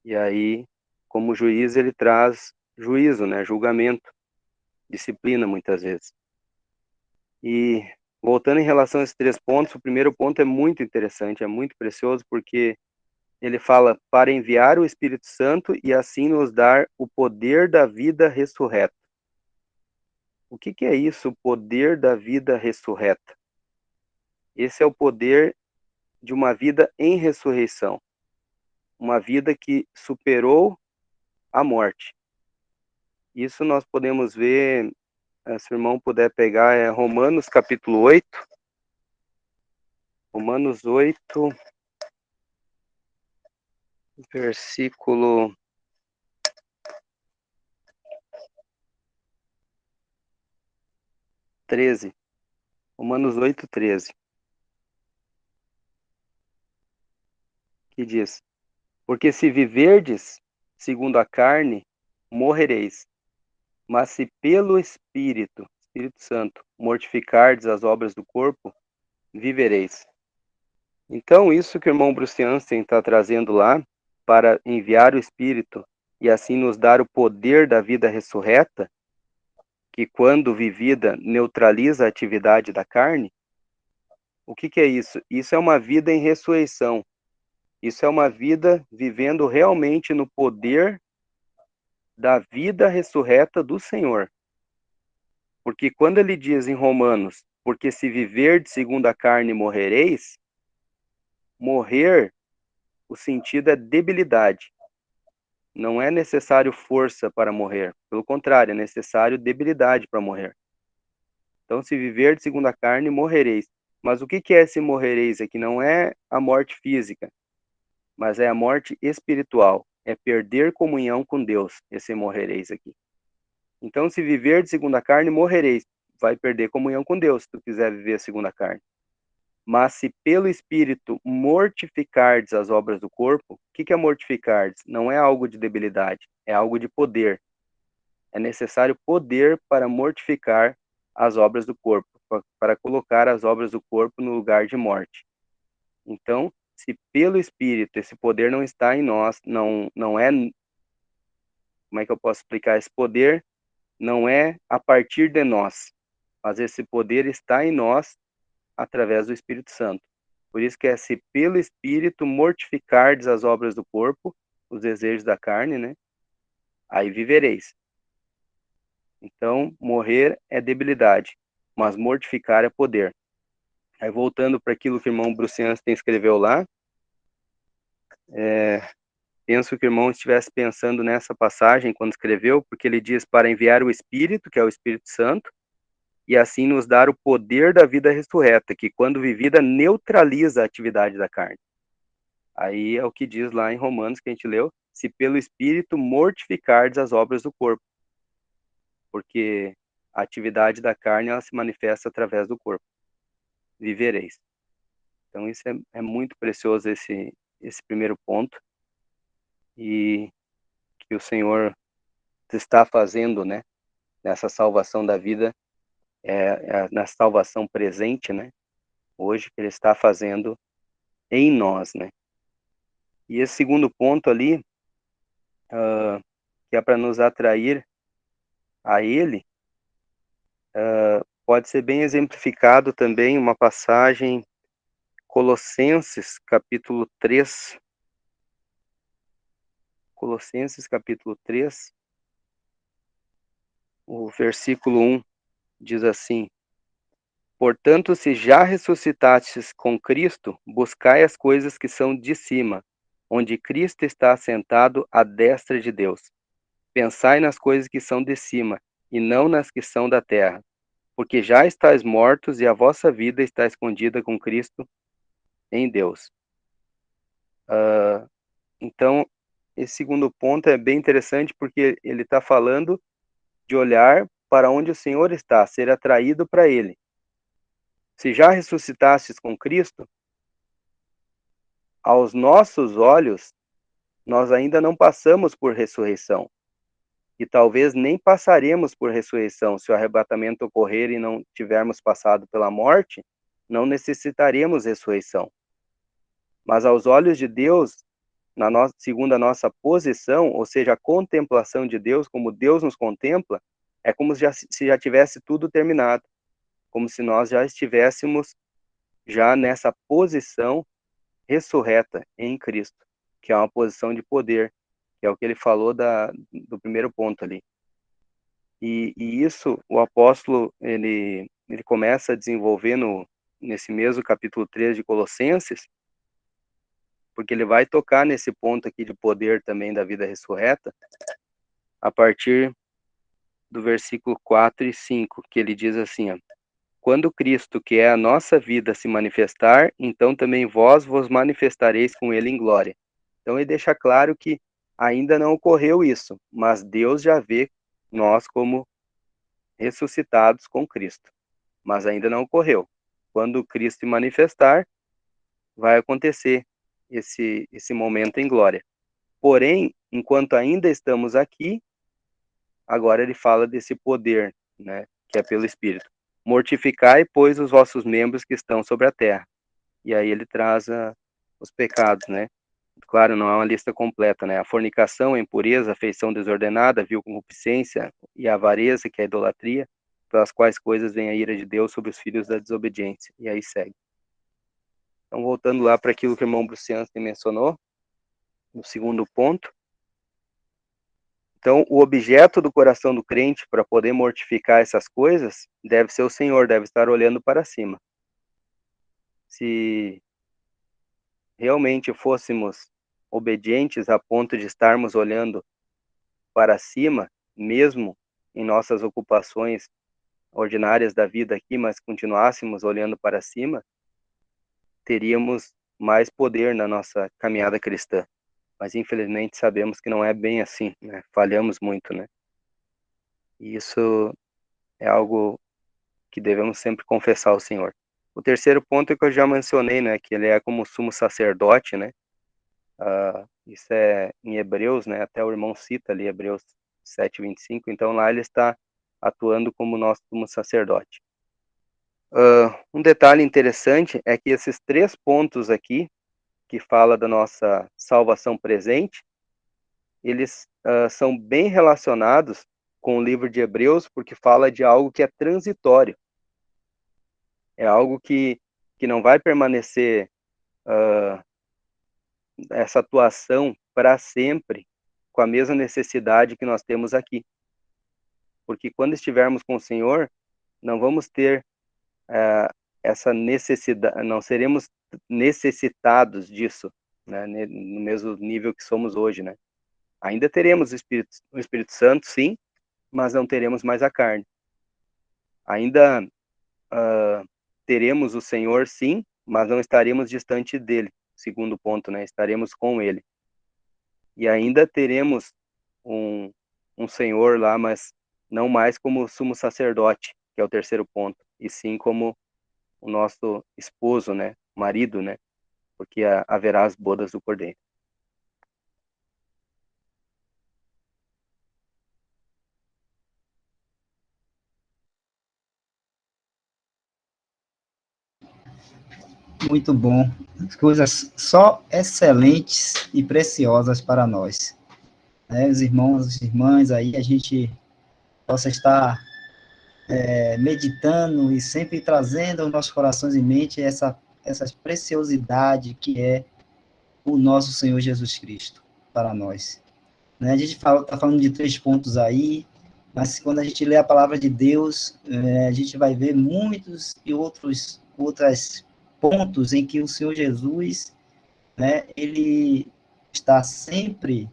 E aí, como juiz, ele traz juízo, né, julgamento, disciplina muitas vezes. E voltando em relação a esses 3 pontos, o primeiro ponto é muito interessante, é muito precioso, porque ele fala para enviar o Espírito Santo e assim nos dar o poder da vida ressurreta. O que é isso, o poder da vida ressurreta? Esse é o poder de uma vida em ressurreição, uma vida que superou a morte. Isso nós podemos ver, se o irmão puder pegar, é Romanos capítulo 8. Romanos 8, versículo 13. Romanos 8, 13. Que diz: porque se viverdes segundo a carne, morrereis. Mas se pelo Espírito Santo, mortificardes as obras do corpo, vivereis. Então, isso que o irmão Bruce Jansen está trazendo lá, para enviar o Espírito e assim nos dar o poder da vida ressurreta, que quando vivida neutraliza a atividade da carne, o que é isso? Isso é uma vida em ressurreição. Isso é uma vida vivendo realmente no poder da vida ressurreta do Senhor. Porque quando ele diz em Romanos, porque se viver de segundo a carne morrereis, morrer, o sentido é debilidade. Não é necessário força para morrer. Pelo contrário, é necessário debilidade para morrer. Então, se viver de segundo a carne, morrereis. Mas o que é esse morrereis aqui? Não é a morte física, mas é a morte espiritual. É perder comunhão com Deus, esse morrereis aqui. Então, se viver de segundo a carne, morrereis. Vai perder comunhão com Deus, se tu quiser viver segundo a carne. Mas se pelo Espírito mortificardes as obras do corpo, o que é mortificardes? Não é algo de debilidade, é algo de poder. É necessário poder para mortificar as obras do corpo, para colocar as obras do corpo no lugar de morte. Então, se pelo Espírito esse poder não está em nós, não é, como é que eu posso explicar? Esse poder não é a partir de nós. mas esse poder está em nós através do Espírito Santo. Por isso que é se pelo Espírito mortificardes as obras do corpo, os desejos da carne, né? Aí vivereis. Então, morrer é debilidade, mas mortificar é poder. Aí voltando para aquilo que o irmão Bruciansten escreveu lá, penso que o irmão estivesse pensando nessa passagem quando escreveu, porque ele diz para enviar o Espírito, que é o Espírito Santo, e assim nos dar o poder da vida ressurreta, que quando vivida neutraliza a atividade da carne. Aí é o que diz lá em Romanos, que a gente leu, se pelo Espírito mortificardes as obras do corpo, porque a atividade da carne ela se manifesta através do corpo. Vivereis. Então isso é muito precioso esse primeiro ponto, e que o Senhor está fazendo, né, nessa salvação da vida, na salvação presente, né, hoje, que Ele está fazendo em nós, né. E esse segundo ponto ali, que é para nos atrair a Ele, pode ser bem exemplificado também uma passagem, Colossenses capítulo 3, o versículo 1, diz assim: portanto, se já ressuscitastes com Cristo, buscai as coisas que são de cima, onde Cristo está assentado à destra de Deus. Pensai nas coisas que são de cima, e não nas que são da terra, porque já estáis mortos e a vossa vida está escondida com Cristo em Deus. Então, esse segundo ponto é bem interessante, porque ele está falando de olhar para onde o Senhor está, ser atraído para Ele. Se já ressuscitastes com Cristo, aos nossos olhos, nós ainda não passamos por ressurreição. E talvez nem passaremos por ressurreição. Se o arrebatamento ocorrer e não tivermos passado pela morte, não necessitaremos ressurreição. Mas aos olhos de Deus, segundo a nossa posição, ou seja, a contemplação de Deus, como Deus nos contempla, é como se já tivesse tudo terminado. Como se nós já estivéssemos já nessa posição ressurreta em Cristo, que é uma posição de poder, que é o que ele falou do primeiro ponto ali. E isso o apóstolo ele começa a desenvolver nesse mesmo capítulo 3 de Colossenses, porque ele vai tocar nesse ponto aqui de poder também da vida ressurreta, a partir do versículo 4 e 5, que ele diz assim, ó: quando Cristo, que é a nossa vida, se manifestar, então também vos manifestareis com ele em glória. Então ele deixa claro que ainda não ocorreu isso, mas Deus já vê nós como ressuscitados com Cristo. Mas ainda não ocorreu. Quando Cristo se manifestar, vai acontecer esse momento em glória. Porém, enquanto ainda estamos aqui, agora ele fala desse poder, né, que é pelo Espírito. Mortificai, pois, os vossos membros que estão sobre a terra. E aí ele traz os pecados, né? Claro, não é uma lista completa, né? A fornicação, a impureza, a afeição desordenada, a vil concupiscência e a avareza, que é a idolatria, pelas quais coisas vem a ira de Deus sobre os filhos da desobediência. E aí segue. Então, voltando lá para aquilo que o irmão Bruciansten mencionou, no segundo ponto. Então, o objeto do coração do crente para poder mortificar essas coisas deve ser o Senhor, deve estar olhando para cima. Se realmente fôssemos obedientes a ponto de estarmos olhando para cima, mesmo em nossas ocupações ordinárias da vida aqui, mas continuássemos olhando para cima, teríamos mais poder na nossa caminhada cristã. Mas infelizmente sabemos que não é bem assim, né? Falhamos muito, né? E isso é algo que devemos sempre confessar ao Senhor. O terceiro ponto é que eu já mencionei, né? Que ele é como sumo sacerdote, né? Isso é em Hebreus, né? Até o irmão cita ali, Hebreus 7:25. Então lá ele está atuando como nosso sumo sacerdote. Um detalhe interessante é que esses 3 pontos aqui, que fala da nossa salvação presente, eles são bem relacionados com o livro de Hebreus, porque fala de algo que é transitório. É algo que não vai permanecer essa atuação para sempre com a mesma necessidade que nós temos aqui. Porque quando estivermos com o Senhor, não vamos ter essa necessidade, não seremos necessitados disso, né, no mesmo nível que somos hoje, né? Ainda teremos o Espírito Santo, sim, mas não teremos mais a carne. Ainda teremos o Senhor, sim, mas não estaremos distante dele. Segundo ponto, né? Estaremos com ele. E ainda teremos um Senhor lá, mas não mais como sumo sacerdote, que é o terceiro ponto, e sim como o nosso esposo, né? Marido, né? Porque haverá as bodas do Cordeiro. Muito bom. Coisas só excelentes e preciosas para nós. Né? Os irmãos, as irmãs, aí a gente possa estar meditando e sempre trazendo aos nossos corações e mente essa preciosidade que é o nosso Senhor Jesus Cristo para nós. Né? A gente está falando de 3 pontos aí, mas quando a gente lê a palavra de Deus, a gente vai ver muitos e outros pontos em que o Senhor Jesus, né, ele está sempre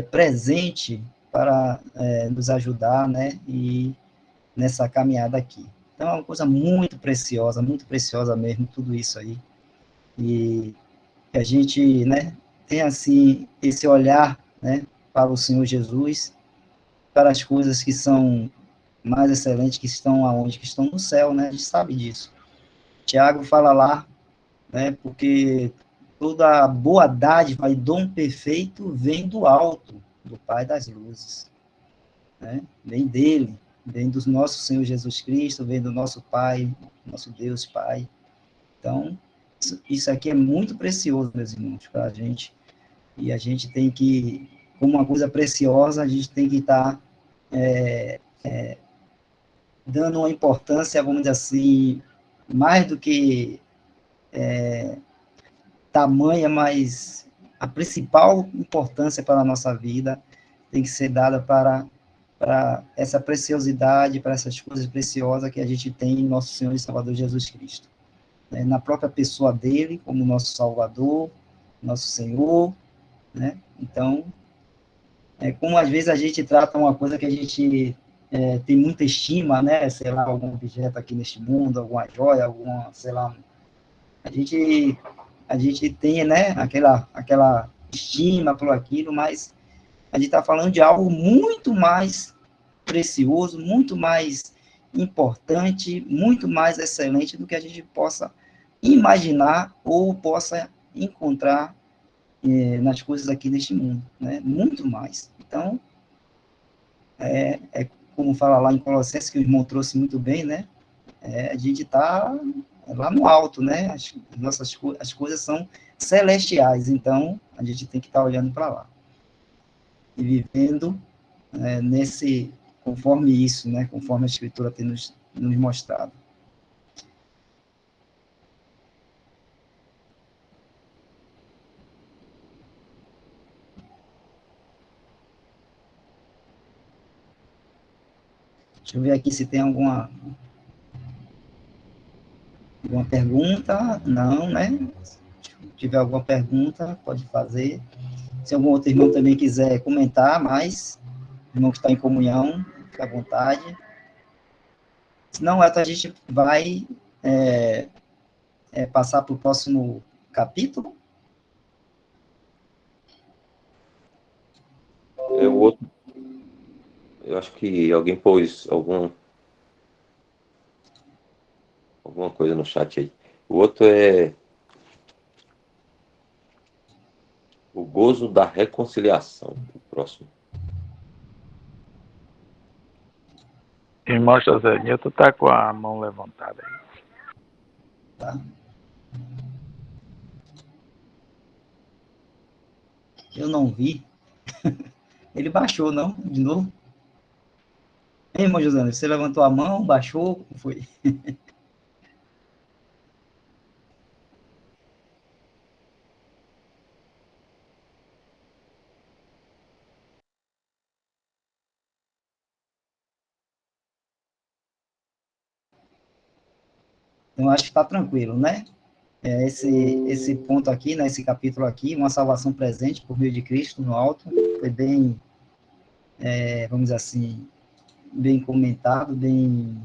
presente para nos ajudar, né, e nessa caminhada aqui. Então, é uma coisa muito preciosa mesmo, tudo isso aí. E que a gente, né, tem, assim, esse olhar, né, para o Senhor Jesus, para as coisas que são mais excelentes, que estão aonde? Que estão no céu, né? A gente sabe disso. Tiago fala lá, né, porque toda boa dádiva e dom perfeito vem do alto, do Pai das luzes, né? Vem dele, vem do nosso Senhor Jesus Cristo, vem do nosso Pai, nosso Deus Pai. Então, isso aqui é muito precioso, meus irmãos, para a gente. E a gente tem que, como uma coisa preciosa, a gente tem que estar dando uma importância, vamos dizer assim, mais do que tamanha, mas a principal importância para a nossa vida tem que ser dada para essa preciosidade, para essas coisas preciosas que a gente tem em nosso Senhor e Salvador Jesus Cristo. Na própria pessoa dele, como nosso Salvador, nosso Senhor, né? Então, como às vezes a gente trata uma coisa que a gente tem muita estima, né? Sei lá, algum objeto aqui neste mundo, alguma joia, alguma, sei lá, a gente tem, né, aquela estima por aquilo, mas a gente está falando de algo muito mais precioso, muito mais importante, muito mais excelente do que a gente possa imaginar ou possa encontrar nas coisas aqui neste mundo, né? Muito mais. Então, como fala lá em Colossenses, que o irmão trouxe muito bem, né? A gente está lá no alto, né? As coisas são celestiais, então a gente tem que estar olhando para lá e vivendo conforme isso, né? Conforme a Escritura tem nos mostrado. Deixa eu ver aqui se tem alguma pergunta. Não, né? Se tiver alguma pergunta, pode fazer. Se algum outro irmão também quiser comentar mais, irmão que está em comunhão, fique à vontade. Se não, a gente vai passar para o próximo capítulo. O outro, eu acho que alguém pôs alguma coisa no chat aí. O outro é o gozo da reconciliação. O próximo. Irmão José Nilton tá com a mão levantada aí. Tá? Eu não vi. Ele baixou, não? De novo? Ei, irmão José, você levantou a mão, baixou? Como foi? Então, acho que está tranquilo, né? Esse ponto aqui, né, esse capítulo aqui, uma salvação presente por meio de Cristo no alto, foi bem, vamos dizer assim, bem comentado, bem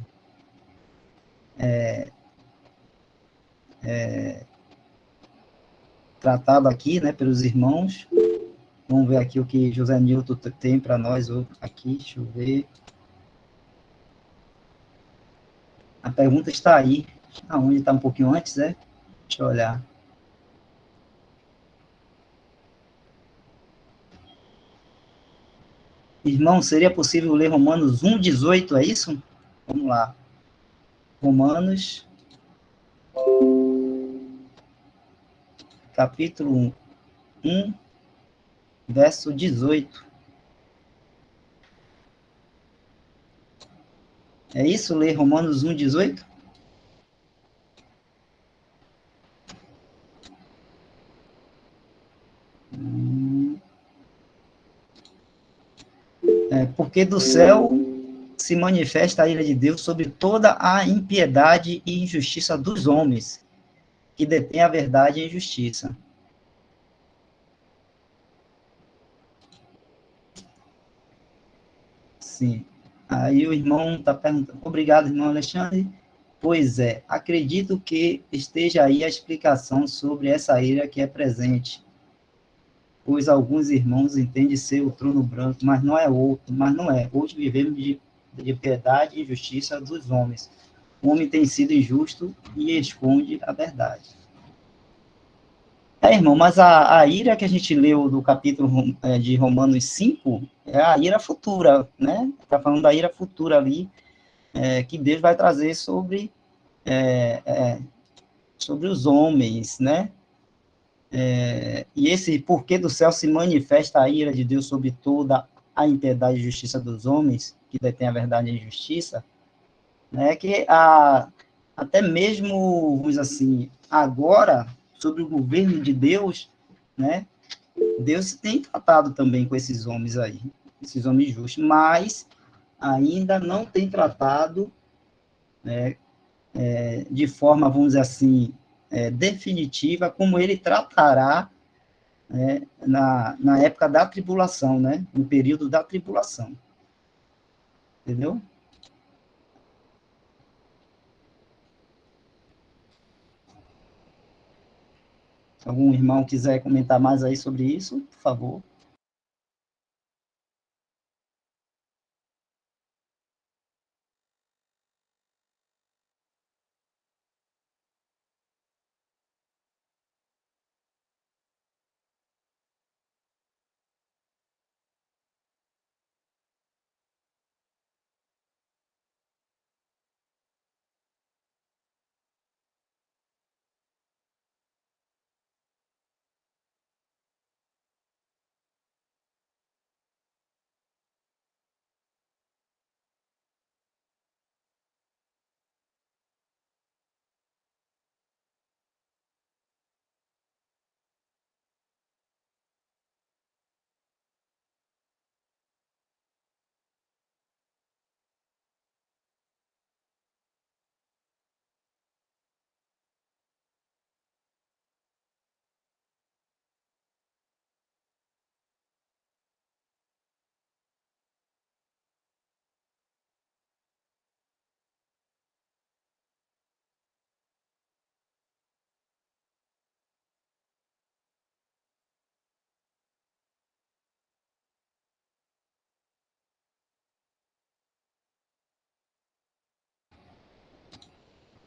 tratado aqui, né, pelos irmãos. Vamos ver aqui o que José Newton tem para nós aqui, deixa eu ver. A pergunta está aí, aonde está um pouquinho antes, né? Deixa eu olhar. Irmão, seria possível ler Romanos 1,18, é isso? Vamos lá. Romanos, capítulo 1, verso 18. É isso? Ler Romanos 1,18? Porque do céu se manifesta a ira de Deus sobre toda a impiedade e injustiça dos homens, que detêm a verdade e a injustiça. Sim. Aí o irmão está perguntando. Obrigado, irmão Alexandre. Pois é, acredito que esteja aí a explicação sobre essa ira que é presente, pois alguns irmãos entendem ser o trono branco, mas não é outro, mas não é. Hoje vivemos de piedade e justiça dos homens. O homem tem sido injusto e esconde a verdade. Irmão, mas a ira que a gente leu do capítulo de Romanos 5 é a ira futura, né? Está falando da ira futura ali, que Deus vai trazer sobre os homens, né? E esse porquê do céu se manifesta a ira de Deus sobre toda a impiedade e justiça dos homens, que detém a verdade e a justiça, né? Que até mesmo, vamos dizer assim, agora, sobre o governo de Deus, né? Deus tem tratado também com esses homens aí, esses homens justos, mas ainda não tem tratado, né, de forma, vamos dizer assim, definitiva, como ele tratará, né, na época da tribulação, né, no período da tribulação. Entendeu? Se algum irmão quiser comentar mais aí sobre isso, por favor.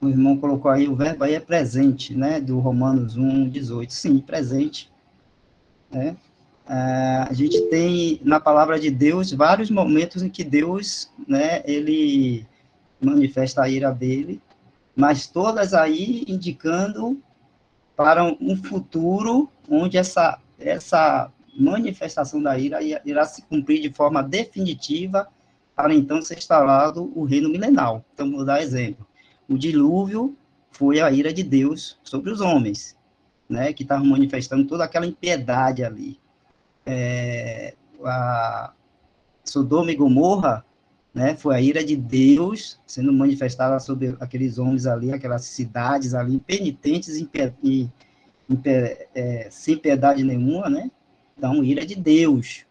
O irmão colocou aí, o verbo aí é presente, né, do Romanos 1,18. Sim, presente, né? A gente tem na palavra de Deus vários momentos em que Deus, né, ele manifesta a ira dele, mas todas aí indicando para um futuro onde essa manifestação da ira irá se cumprir de forma definitiva para então ser instalado o reino milenal. Então, vou dar exemplo. O dilúvio foi a ira de Deus sobre os homens, né, que estavam manifestando toda aquela impiedade ali. A Sodoma e Gomorra né? Foi a ira de Deus sendo manifestada sobre aqueles homens ali, aquelas cidades ali, penitentes sem piedade nenhuma, né? Então, ira de Deus.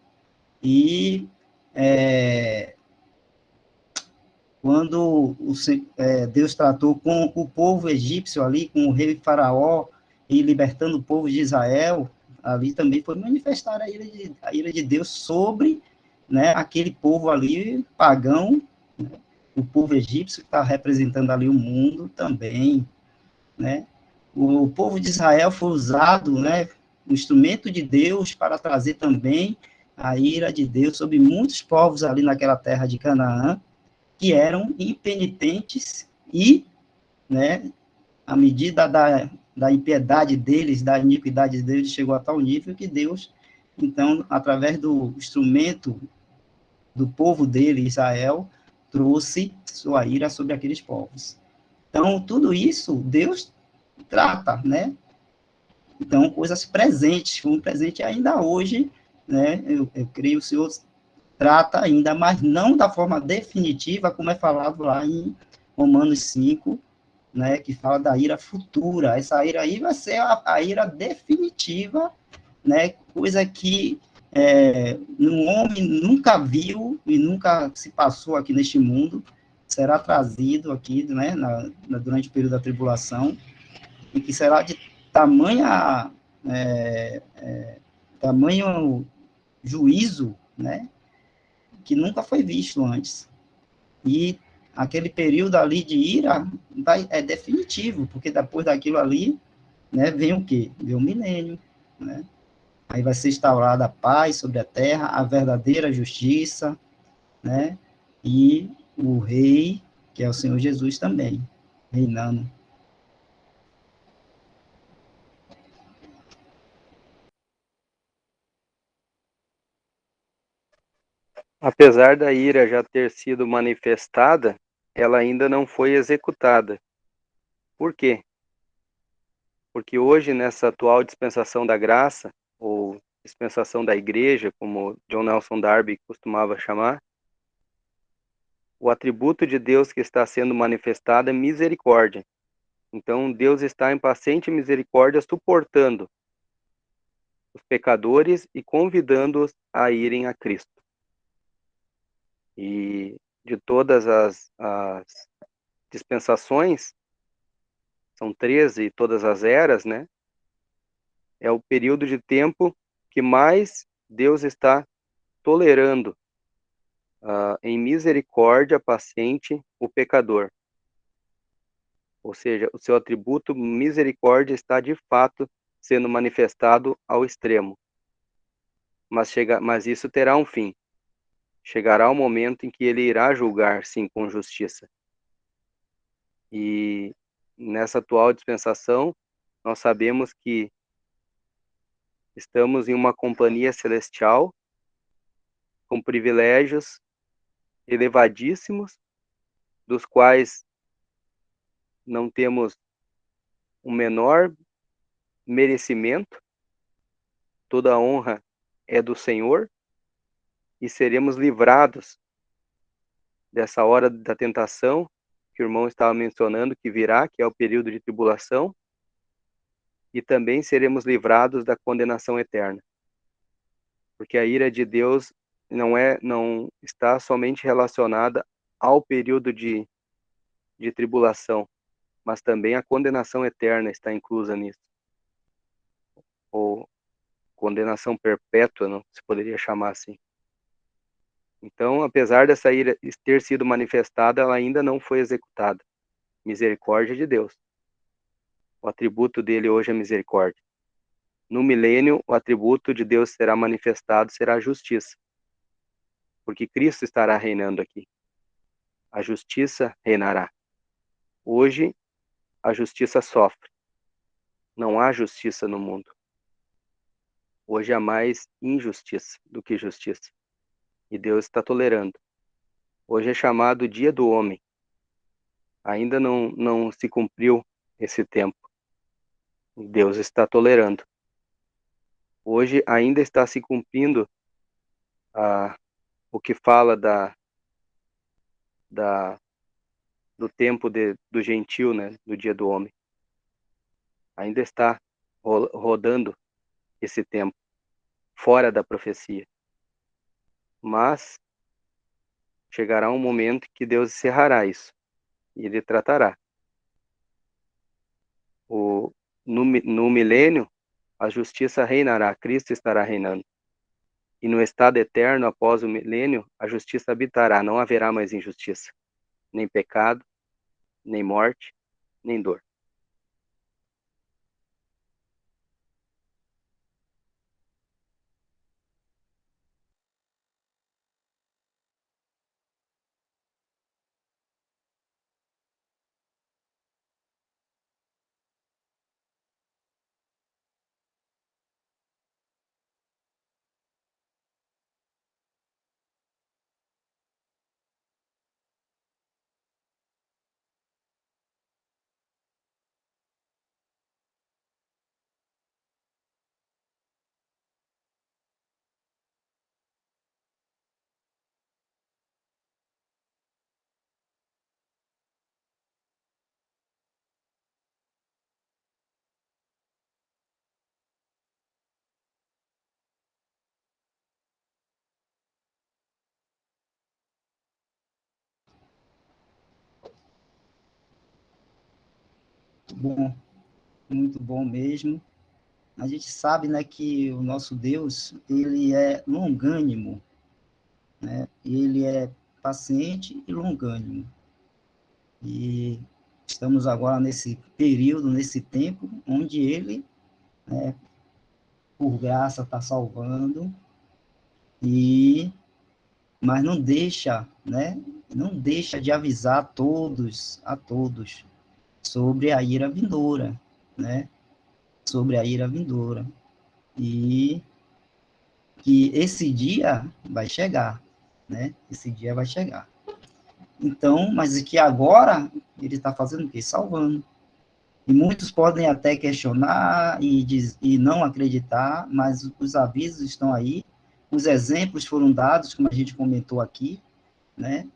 E quando Deus tratou com o povo egípcio ali, com o rei Faraó, e libertando o povo de Israel, ali também foi manifestar a ira de Deus sobre, né, aquele povo ali pagão, né, o povo egípcio que está representando ali o mundo também, né? O povo de Israel foi usado, né, um instrumento de Deus para trazer também a ira de Deus sobre muitos povos ali naquela terra de Canaã, que eram impenitentes e, né, à medida da impiedade deles, da iniquidade deles, chegou a tal nível que Deus, então, através do instrumento do povo dele, Israel, trouxe sua ira sobre aqueles povos. Então, tudo isso Deus trata, né? Então, coisas presentes, como presente ainda hoje, né? Eu creio que o Senhor trata ainda, mas não da forma definitiva, como é falado lá em Romanos 5, né, que fala da ira futura. Essa ira aí vai ser a ira definitiva, né, coisa que um homem nunca viu e nunca se passou aqui neste mundo, será trazido aqui, né, durante o período da tribulação, e que será de tamanha, tamanho juízo, né, que nunca foi visto antes. E aquele período ali de ira é definitivo, porque depois daquilo ali, né, vem o quê? Vem o milênio, né? Aí vai ser instaurada a paz sobre a terra, a verdadeira justiça, né? E o rei, que é o Senhor Jesus também, reinando. Apesar da ira já ter sido manifestada, ela ainda não foi executada. Por quê? Porque hoje, nessa atual dispensação da graça, ou dispensação da igreja, como John Nelson Darby costumava chamar, o atributo de Deus que está sendo manifestado é misericórdia. Então, Deus está em paciente misericórdia, suportando os pecadores e convidando-os a irem a Cristo. E de todas as dispensações, são 13, todas as eras, né? É o período de tempo que mais Deus está tolerando em misericórdia paciente o pecador. Ou seja, o seu atributo misericórdia está de fato sendo manifestado ao extremo. Mas isso terá um fim. Chegará o momento em que ele irá julgar, sim, com justiça. E nessa atual dispensação, nós sabemos que estamos em uma companhia celestial com privilégios elevadíssimos, dos quais não temos o menor merecimento. Toda a honra é do Senhor e seremos livrados dessa hora da tentação que o irmão estava mencionando que virá, que é o período de tribulação, e também seremos livrados da condenação eterna. Porque a ira de Deus não está somente relacionada ao período de tribulação, mas também a condenação eterna está inclusa nisso. Ou condenação perpétua, não se poderia chamar assim. Então, apesar dessa ira ter sido manifestada, ela ainda não foi executada. Misericórdia de Deus. O atributo dele hoje é misericórdia. No milênio, o atributo de Deus será manifestado, será a justiça. Porque Cristo estará reinando aqui. A justiça reinará. Hoje, a justiça sofre. Não há justiça no mundo. Hoje há mais injustiça do que justiça. E Deus está tolerando. Hoje é chamado Dia do Homem. Ainda não se cumpriu esse tempo. Deus está tolerando. Hoje ainda está se cumprindo o que fala do tempo do gentil, né, do dia do homem. Ainda está rodando esse tempo, fora da profecia. Mas chegará um momento que Deus encerrará isso, e Ele tratará. No milênio, a justiça reinará, Cristo estará reinando. E no estado eterno, após o milênio, a justiça habitará, não haverá mais injustiça, nem pecado, nem morte, nem dor. Bom, muito bom mesmo. A gente sabe, né, que o nosso Deus, ele é longânimo, né? Ele é paciente e longânimo. E estamos agora nesse período, nesse tempo, onde ele, né, por graça, está salvando, mas não deixa, né? Não deixa de avisar a todos, sobre a ira vindoura, né? Sobre a ira vindoura. E que esse dia vai chegar, né? Esse dia vai chegar. Então, mas que agora ele está fazendo o quê? Salvando. E muitos podem até questionar e não acreditar, mas os avisos estão aí, os exemplos foram dados, como a gente comentou aqui, né?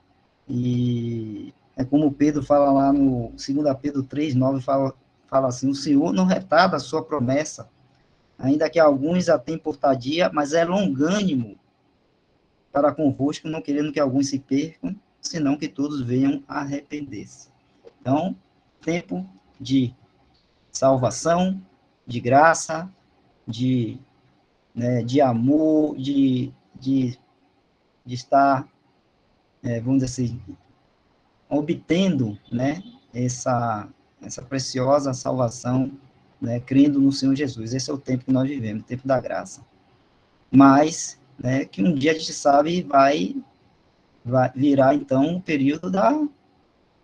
E é como Pedro fala lá no 2 Pedro 3:9, fala assim: o Senhor não retarda a sua promessa, ainda que alguns a tenham por tardia, mas é longânimo para convosco, não querendo que alguns se percam, senão que todos venham a arrepender-se. Então, tempo de salvação, de graça, né, de amor, de estar, vamos dizer assim, obtendo, né, essa preciosa salvação, né, crendo no Senhor Jesus. Esse é o tempo que nós vivemos, o tempo da graça. Mas, né, que um dia a gente sabe vai virar, então, o período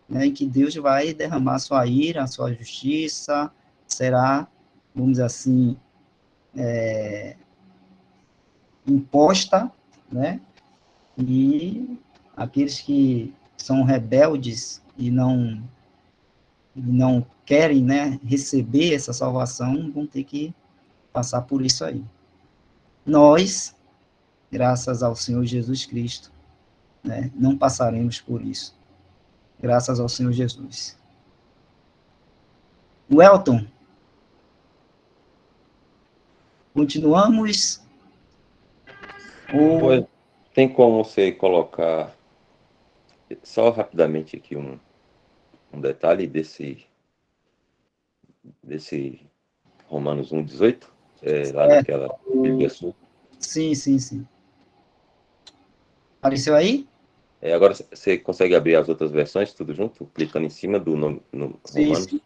né, em que Deus vai derramar sua ira, sua justiça, será, vamos dizer assim, imposta, né, e aqueles que são rebeldes e não querem, né, receber essa salvação, vão ter que passar por isso aí. Nós, graças ao Senhor Jesus Cristo, né, não passaremos por isso. Graças ao Senhor Jesus. Welton, continuamos? Ou... Tem como você colocar, só rapidamente aqui um detalhe desse Romanos 1:18, lá naquela Bíblia sua. Sim, sim, sim. Apareceu aí? Agora você consegue abrir as outras versões, tudo junto, clicando em cima do nome no Sim, Romanos? sim.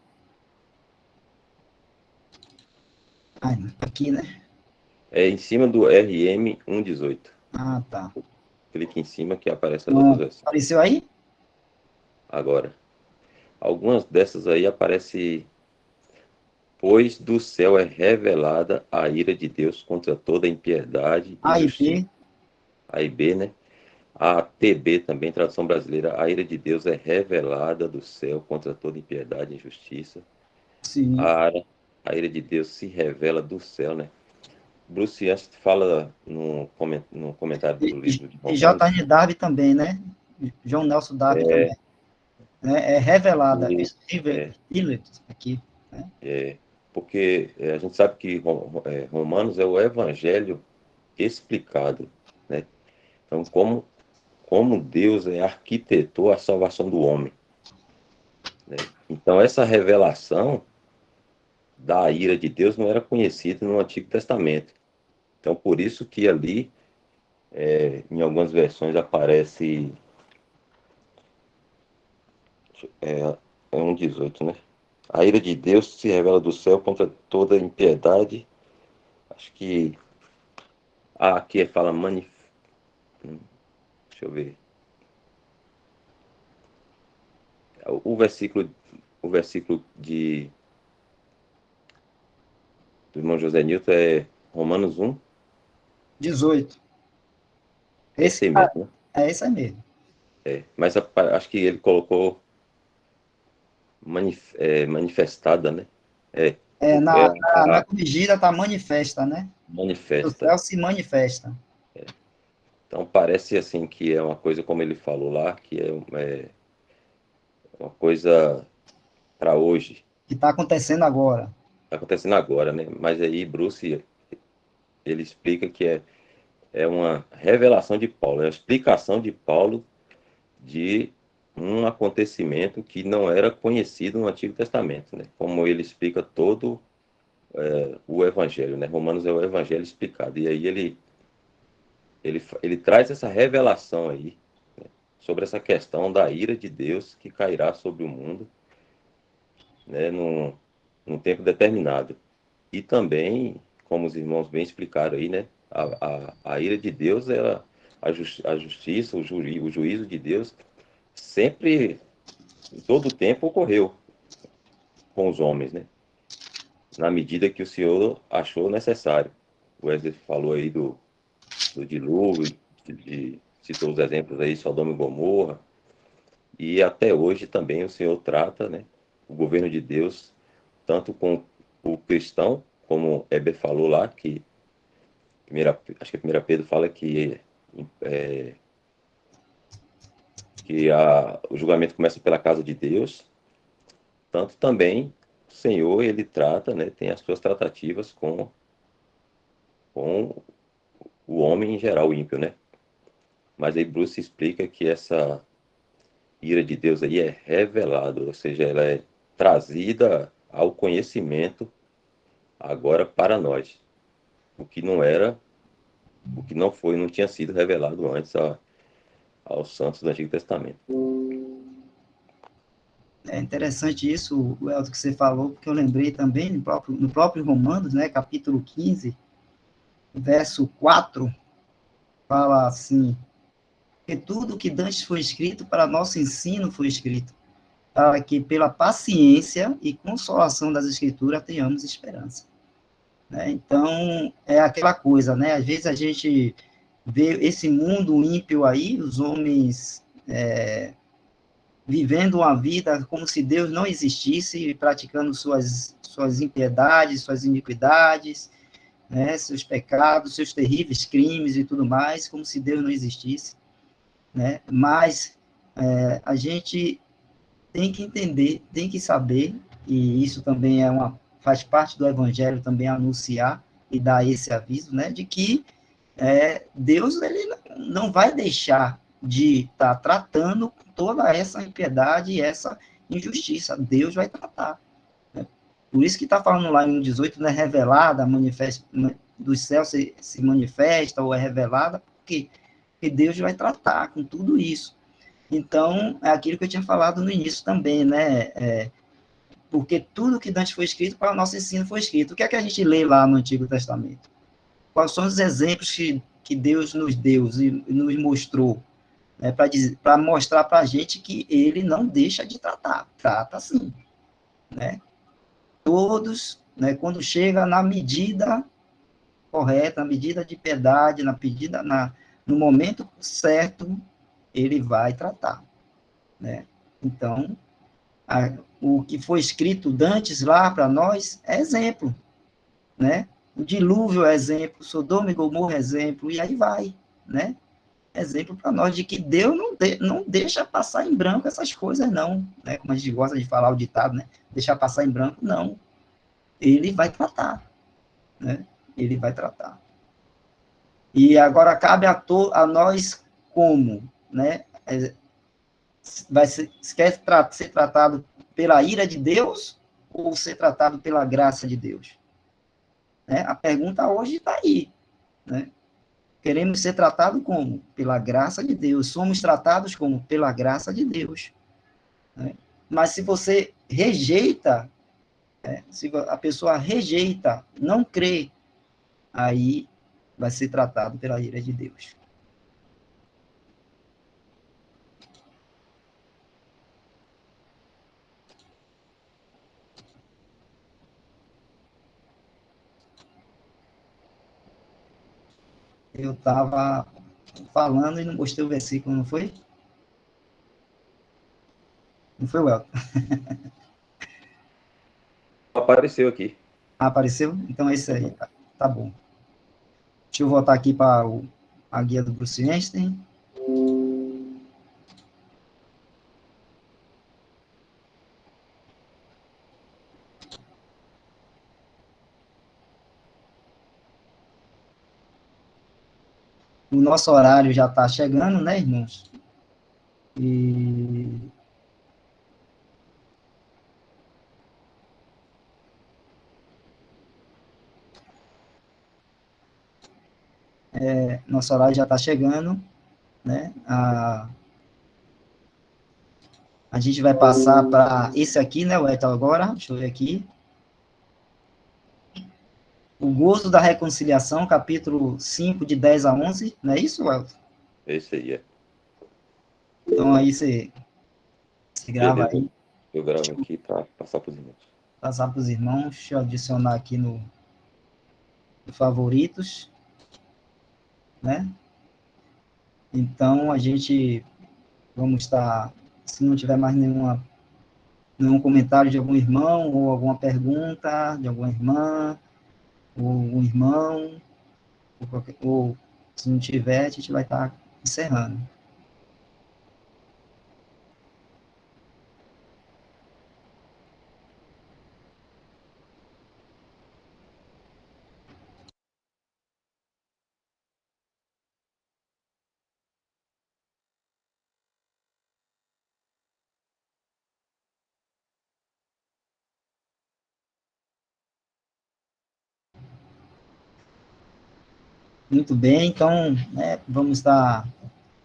Aqui, né? É em cima do RM 1:18. Ah, tá. Clique em cima que aparece as outras versões. Apareceu aí? Agora, algumas dessas aí aparece: pois do céu é revelada a ira de Deus contra toda impiedade e A e justiça. B. A e B, né? A TB também, tradução brasileira: a ira de Deus é revelada do céu contra toda impiedade e injustiça. Sim. A ira de Deus se revela do céu, né? Bruce Yancey fala no comentário do livro de E Romanos. J.N. Darby também, né? João Nelson Darby também. Né? É revelada, E, aqui. Né? porque a gente sabe que Romanos é o evangelho explicado, né? Então, como Deus arquitetou a salvação do homem, né? Então, essa revelação da ira de Deus não era conhecida no Antigo Testamento. Então, por isso que ali, em algumas versões, aparece é 1,18, né? A ira de Deus se revela do céu contra toda impiedade. Acho que aqui fala deixa eu ver. O versículo do irmão José Nilton é Romanos 1. 18. Esse aí mesmo, né? É esse aí mesmo. Mas acho que ele colocou manifestada, né? Na corrigida está manifesta, né? O Manifesta. céu se manifesta. Então parece assim que é uma coisa, como ele falou lá, que é uma coisa para hoje. Que está acontecendo agora. Está acontecendo agora, né? Mas aí Bruce, ele explica que é uma revelação de Paulo, é uma explicação de Paulo de um acontecimento que não era conhecido no Antigo Testamento, né? Como ele explica todo o Evangelho, né? Romanos é o Evangelho explicado. E aí ele traz essa revelação aí, né? Sobre essa questão da ira de Deus que cairá sobre o mundo, né? Num tempo determinado. E também, como os irmãos bem explicaram aí, né? A ira de Deus, a justiça, o juízo de Deus sempre, em todo o tempo, ocorreu com os homens, né? Na medida que o Senhor achou necessário. O Wesley falou aí do dilúvio, citou os exemplos aí, Sodoma e Gomorra, e até hoje também o Senhor trata, né, o governo de Deus, tanto com o cristão, como Heber falou lá, que acho que a 1 Pedro fala que o julgamento começa pela casa de Deus, tanto também o Senhor, ele trata, né, tem as suas tratativas com o homem em geral, o ímpio, né? Mas aí Bruce explica que essa ira de Deus aí é revelada, ou seja, ela é trazida ao conhecimento agora para nós. O que não era, o que não foi, não tinha sido revelado antes aos santos do Antigo Testamento. É interessante isso, o Elton, que você falou, porque eu lembrei também no próprio Romanos, né, capítulo 15, verso 4, fala assim: que tudo que dantes foi escrito para nosso ensino foi escrito, para que pela paciência e consolação das Escrituras tenhamos esperança. Né? Então, é aquela coisa, né? Às vezes a gente vê esse mundo ímpio aí, os homens vivendo uma vida como se Deus não existisse, praticando suas impiedades, suas iniquidades, né? Seus pecados, seus terríveis crimes e tudo mais, como se Deus não existisse. Né? Mas a gente tem que entender, tem que saber, e isso também faz parte do Evangelho também anunciar e dar esse aviso, né, de que Deus ele não vai deixar de estar tratando toda essa impiedade e essa injustiça. Deus vai tratar. Né? Por isso que está falando lá em 1,18, né, revelada, dos céus se manifesta ou é revelada, porque Deus vai tratar com tudo isso. Então, é aquilo que eu tinha falado no início também, né? Porque tudo que antes foi escrito para o nosso ensino foi escrito. O que é que a gente lê lá no Antigo Testamento? Quais são os exemplos que Deus nos deu e nos mostrou? Né, para mostrar para a gente que ele não deixa de tratar. Trata sim. Né? Todos, né, quando chega na medida correta, na medida de piedade, no momento certo, ele vai tratar. Né? Então, o que foi escrito antes lá para nós é exemplo, né? O dilúvio é exemplo, Sodoma e Gomorra é exemplo, e aí vai, né? exemplo para nós de que Deus não deixa passar em branco essas coisas, não. Né? Como a gente gosta de falar o ditado, né? Deixar passar em branco, não. Ele vai tratar. Né? Ele vai tratar. E agora cabe a nós como, né? Quer ser tratado pela ira de Deus ou ser tratado pela graça de Deus? Né? A pergunta hoje está aí. Né? Queremos ser tratados como? Pela graça de Deus. Somos tratados como? Pela graça de Deus. Né? Mas se você rejeita, se a pessoa rejeita, não crê, aí vai ser tratado pela ira de Deus. Eu estava falando e não gostei o versículo, não foi? Não foi, Welton? Apareceu aqui. Apareceu? Então é isso aí. Tá bom. Deixa eu voltar aqui para a guia do Bruce Einstein. O nosso horário já está chegando, né, irmãos? E nosso horário já está chegando, né? A gente vai passar para esse aqui, né, o Etal agora. Deixa eu ver aqui. O gozo da reconciliação, capítulo 5, de 10 a 11. Não é isso, Welton? Esse aí é. Então aí você grava Beleza. aí. Eu gravo aqui para passar para os irmãos. Passar para os irmãos. Deixa eu adicionar aqui no favoritos, né? Então, a gente vamos estar, se não tiver mais nenhum comentário de algum irmão, ou alguma pergunta de alguma irmã, ou um irmão, ou se não tiver, a gente vai estar encerrando. Muito bem, então, né, vamos estar,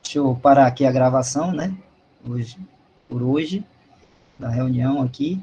deixa eu parar aqui a gravação, né, por hoje, da reunião aqui.